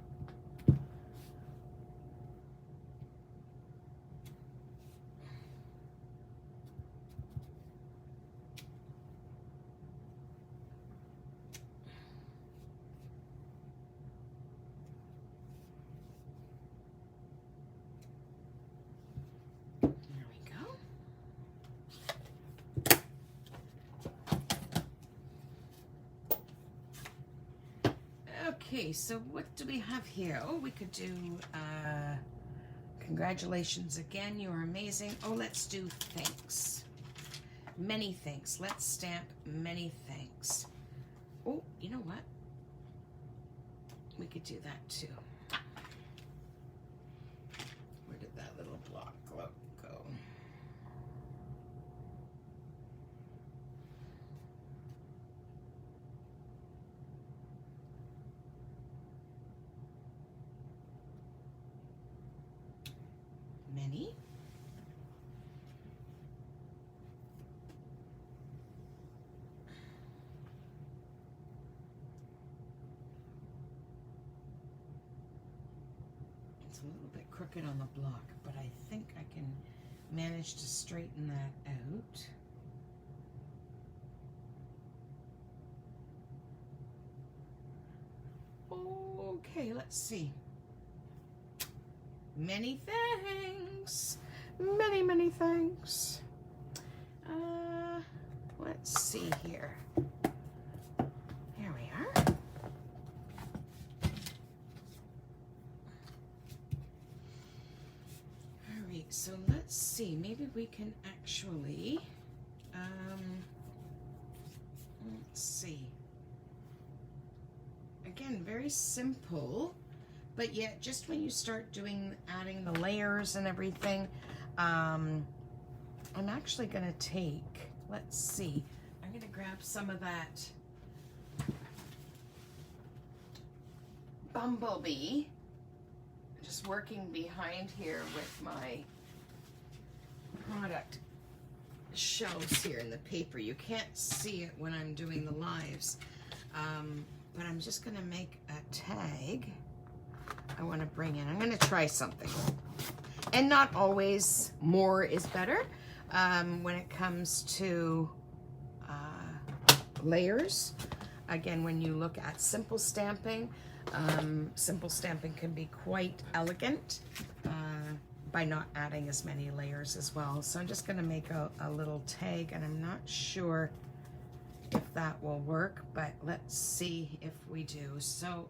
Okay, so what do we have here? Oh, we could do Congratulations again, you're amazing. Oh, let's do thanks. Many thanks. Let's stamp many thanks. Oh, you know what? We could do that too. Where did that little block go? Many. It's a little bit crooked on the block, but I think I can manage to straighten that out. Okay, let's see. Many thanks. Many, many thanks. Let's see here. Here we are. All right, so let's see. Maybe we can actually, let's see. Again, very simple. But yet, just when you start adding the layers and everything, I'm actually going to take, let's see, I'm going to grab some of that Bumblebee, just working behind here with my product shelves here in the paper. You can't see it when I'm doing the lives, but I'm just going to make a tag. I want to bring in, I'm going to try something. And not always more is better when it comes to layers. Again, when you look at simple stamping can be quite elegant by not adding as many layers as well. So I'm just going to make a little tag, and I'm not sure if that will work, but let's see if we do. So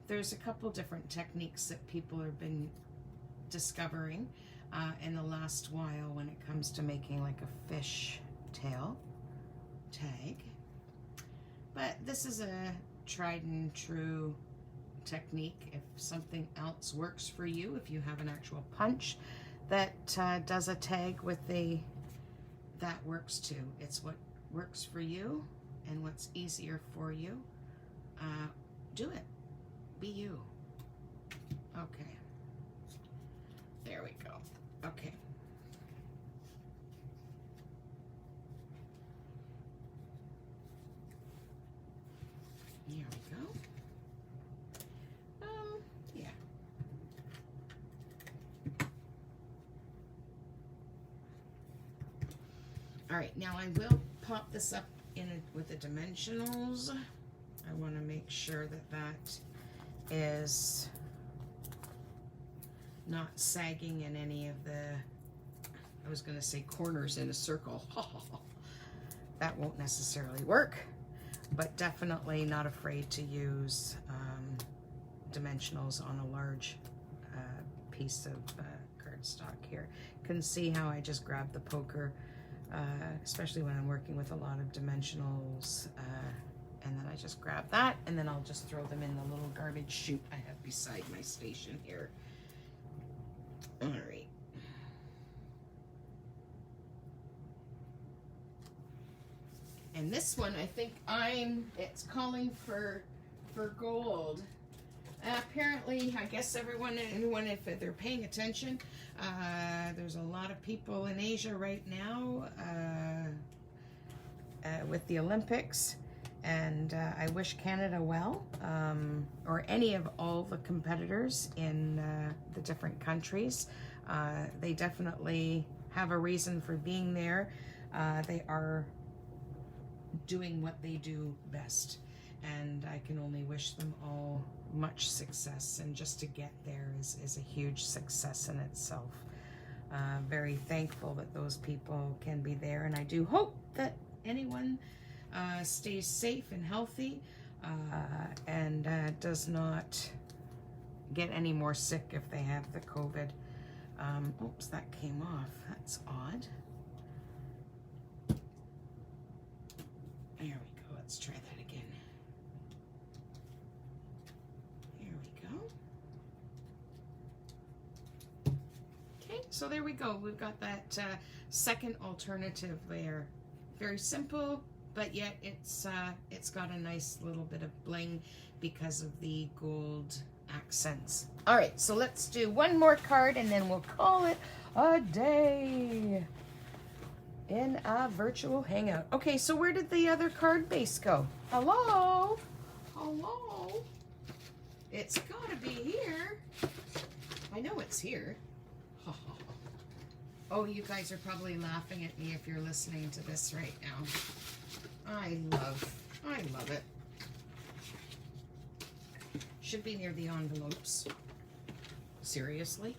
there's a couple different techniques that people have been discovering in the last while when it comes to making like a fish tail tag. But this is a tried and true technique. If something else works for you, if you have an actual punch that does a tag with that works too. It's what works for you and what's easier for you. Do it. Be you. Okay. There we go. Okay. Here we go. Yeah. All right, now I will pop this up with the dimensionals. I want to make sure that is not sagging in any of the, I was going to say corners in a circle. That won't necessarily work, but definitely not afraid to use dimensionals on a large piece of cardstock here. You can see how I just grabbed the poker, especially when I'm working with a lot of dimensionals, and then I just grab that, and then I'll just throw them in the little garbage chute I have beside my station here. All right. And this one, I think it's calling for gold. Apparently, I guess anyone, if they're paying attention, there's a lot of people in Asia right now with the Olympics. And I wish Canada well, or any of all the competitors in the different countries. They definitely have a reason for being there. They are doing what they do best. And I can only wish them all much success. And just to get there is a huge success in itself. Very thankful that those people can be there. And I do hope that anyone stays safe and healthy and does not get any more sick if they have the COVID Oops, that came off. That's odd. There we go. Let's try that again. There we go. Okay, so there we go. We've got that second alternative there. Very simple, but yet it's got a nice little bit of bling because of the gold accents. All right, so let's do one more card and then we'll call it a day in a virtual hangout. Okay, so where did the other card base go? Hello? Hello? It's gotta be here. I know it's here. Oh, you guys are probably laughing at me if you're listening to this right now. I love it. Should be near the envelopes. Seriously?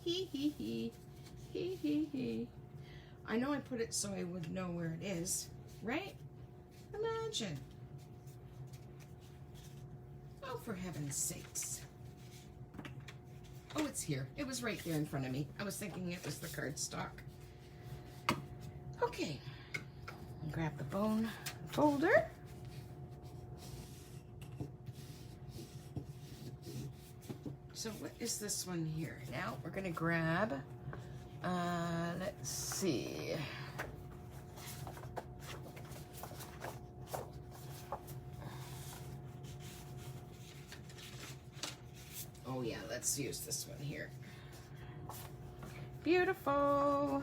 Hee hee hee. Hee hee hee. I know I put it so I would know where it is, right? Imagine. Oh, for heaven's sakes. Oh, it's here. It was right there in front of me. I was thinking it was the cardstock. Okay. Grab the bone folder. So what is this one here? Now we're gonna grab, let's see. Oh yeah, let's use this one here. Beautiful.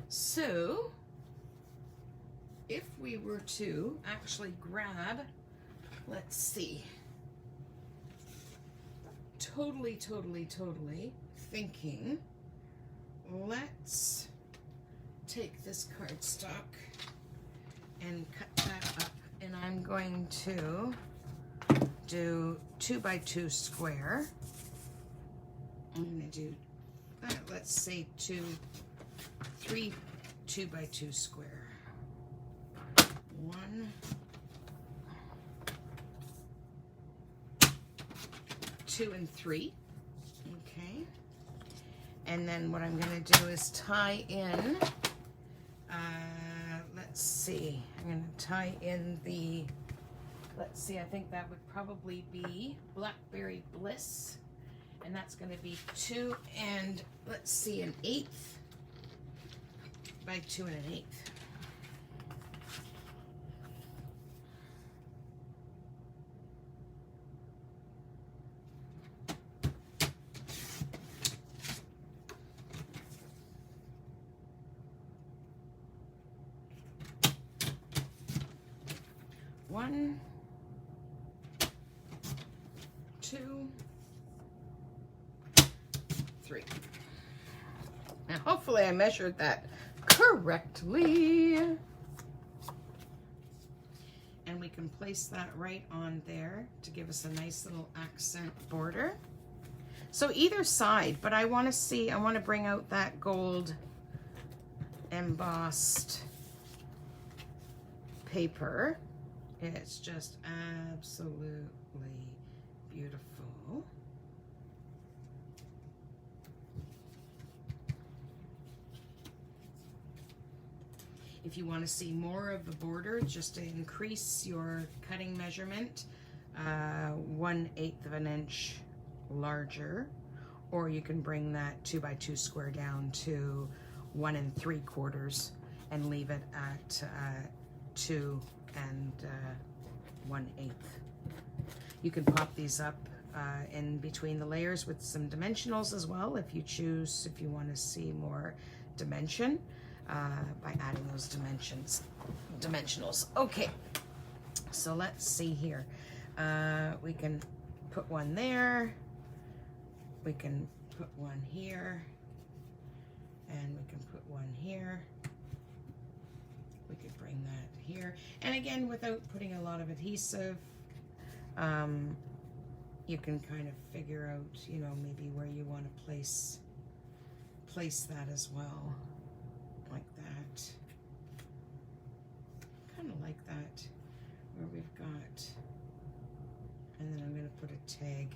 So, if we were to actually grab, let's see, totally thinking, let's take this cardstock and cut that up, and I'm going to do 2x2 square. I'm going to do, let's say 3 2x2 square. 1, 2 and 3. Okay. And then what I'm going to do is tie in, let's see, I'm going to tie in the, let's see, I think that would probably be Blackberry Bliss. And that's going to be 2 and, let's see, 1/8 by 2 1/8. One, 2, 3. Now, hopefully I measured that correctly. And we can place that right on there to give us a nice little accent border. So either side, but I want to see, I want to bring out that gold embossed paper. It's just absolutely beautiful. If you want to see more of the border, just to increase your cutting measurement, 1/8 of an inch larger, or you can bring that 2x2 square down to 1 3/4 and leave it at 2 1/8. You can pop these up in between the layers with some dimensionals as well if you choose, if you want to see more dimension by adding those dimensionals. Okay, so let's see here. We can put one there, we can put one here, and we can put one here. We could bring that here, and again, without putting a lot of adhesive, you can kind of figure out, you know, maybe where you want to place that as well, like that. Kind of like that, where we've got, and then I'm going to put a tag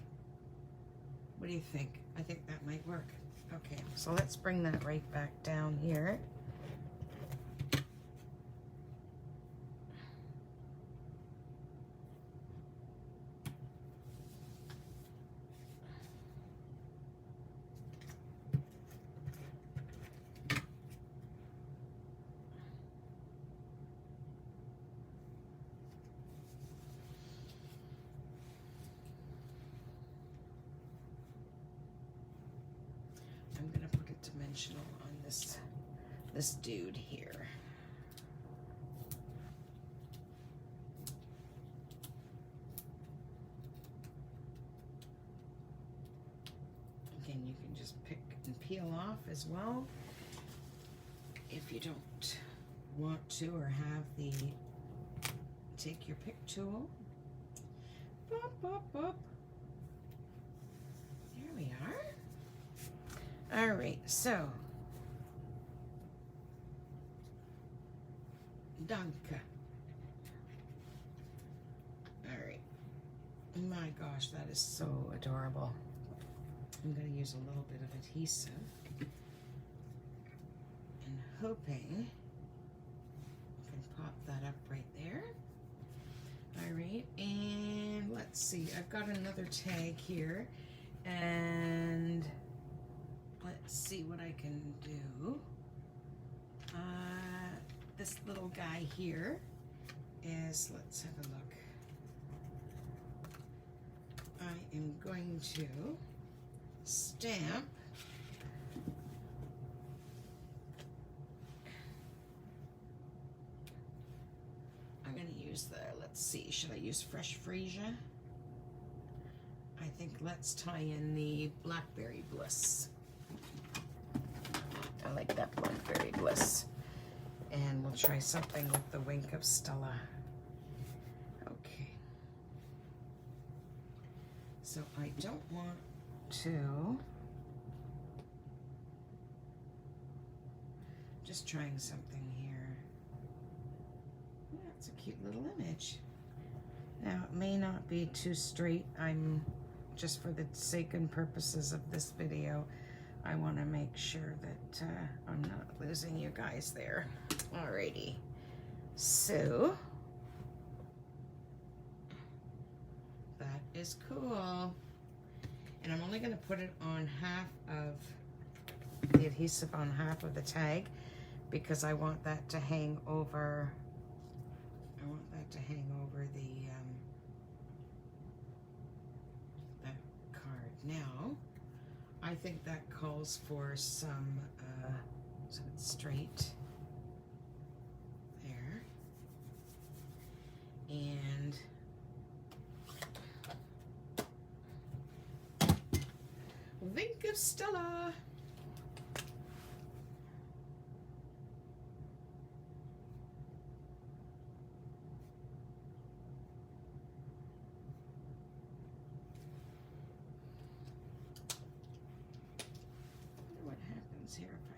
What do you think? I think that might work. Okay, so let's bring that right back down here. I'm gonna put a dimensional on this dude here. Again, you can just pick and peel off as well if you don't want to, or have the take your pick tool. Bop, bop, bop. There we are. All right, so danke. All right. My gosh, that is so adorable. I'm going to use a little bit of adhesive and hoping I can pop that up right there. All right, and let's see. I've got another tag here, and let's see what I can do. This little guy here is, let's have a look. I am going to stamp I'm going to use the, let's see, should I use Fresh Freesia? I think let's tie in the Blackberry Bliss. I like that Blackberry Bliss. And we'll try something with the Wink of Stella. Okay. So I don't want to, just trying something here. That's a cute little image. Now it may not be too straight. I'm just, for the sake and purposes of this video, I want to make sure that I'm not losing you guys there. Alrighty, so that is cool. And I'm only going to put it on half of the adhesive, on half of the tag, because I want that to hang over. I want that to hang over the that card. Now, I think that calls for some, so it's straight there, and Wink of Stella. What happens here if I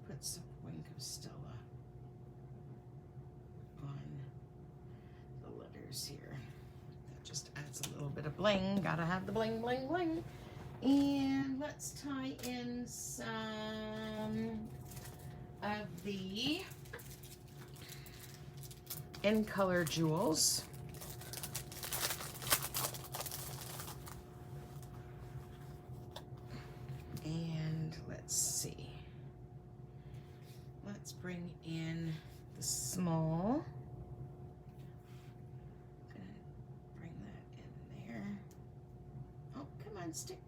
put some Wink of Stella on the letters here? That just adds a little bit of bling. Gotta have the bling, bling, bling. And let's tie in some of the In Color jewels. And let's see. Let's bring in the small. Gonna bring that in there. Oh, come on, stick.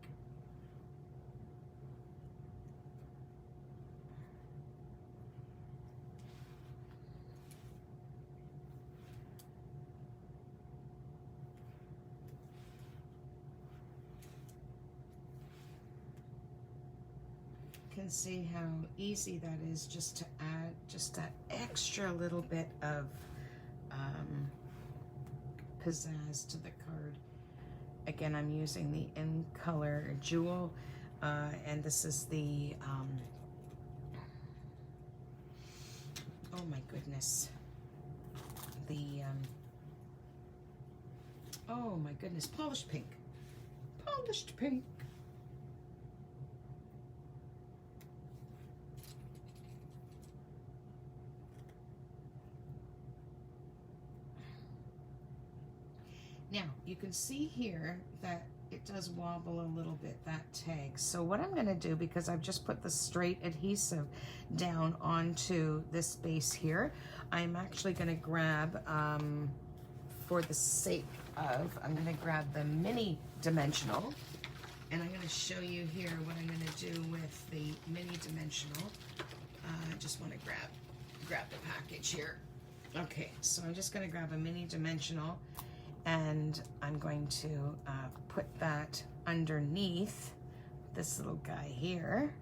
Can see how easy that is, just to add just that extra little bit of pizzazz to the card. Again, I'm using the In Color jewel, and this is the oh my goodness, the Oh my goodness, polished pink. Polished pink. Now, you can see here that it does wobble a little bit, that tag. So what I'm going to do, because I've just put the straight adhesive down onto this base here, I'm actually going to grab, for the sake of, I'm going to grab the mini dimensional, and I'm going to show you here what I'm going to do with the mini dimensional. I just want to grab the package here. Okay, so I'm just going to grab a mini dimensional, and I'm going to put that underneath this little guy here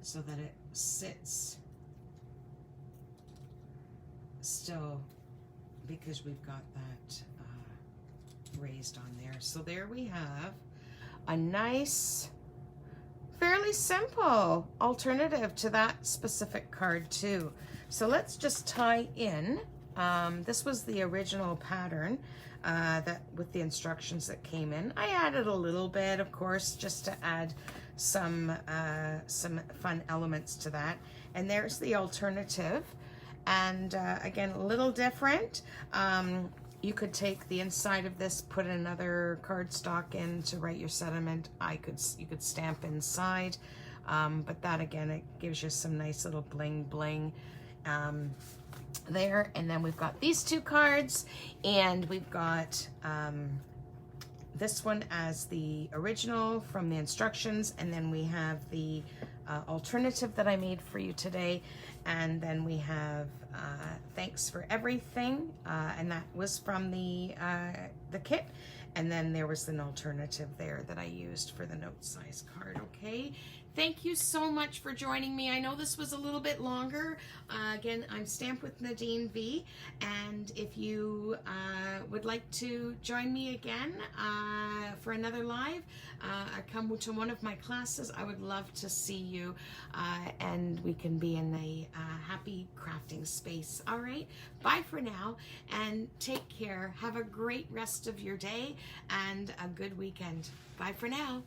so that it sits still, because we've got that raised on there. So there we have a nice, fairly simple alternative to that specific card too. So let's just tie in. This was the original pattern that with the instructions that came in. I added a little bit, of course, just to add some fun elements to that. And there's the alternative. And again, a little different. You could take the inside of this, put another cardstock in to write your sentiment. You could stamp inside, but that again, it gives you some nice little bling bling there. And then we've got these two cards, and we've got this one as the original from the instructions, and then we have the alternative that I made for you today, and then we have thanks for everything, and that was from the kit, and then there was an alternative there that I used for the note size card. Okay, thank you so much for joining me. I know this was a little bit longer. Again, I'm Stamp with Nadine V, and if you would like to join me again for another live, come to one of my classes, I would love to see you, and we can be in a happy crafting space. All right, bye for now, and take care. Have a great rest of your day and a good weekend. Bye for now.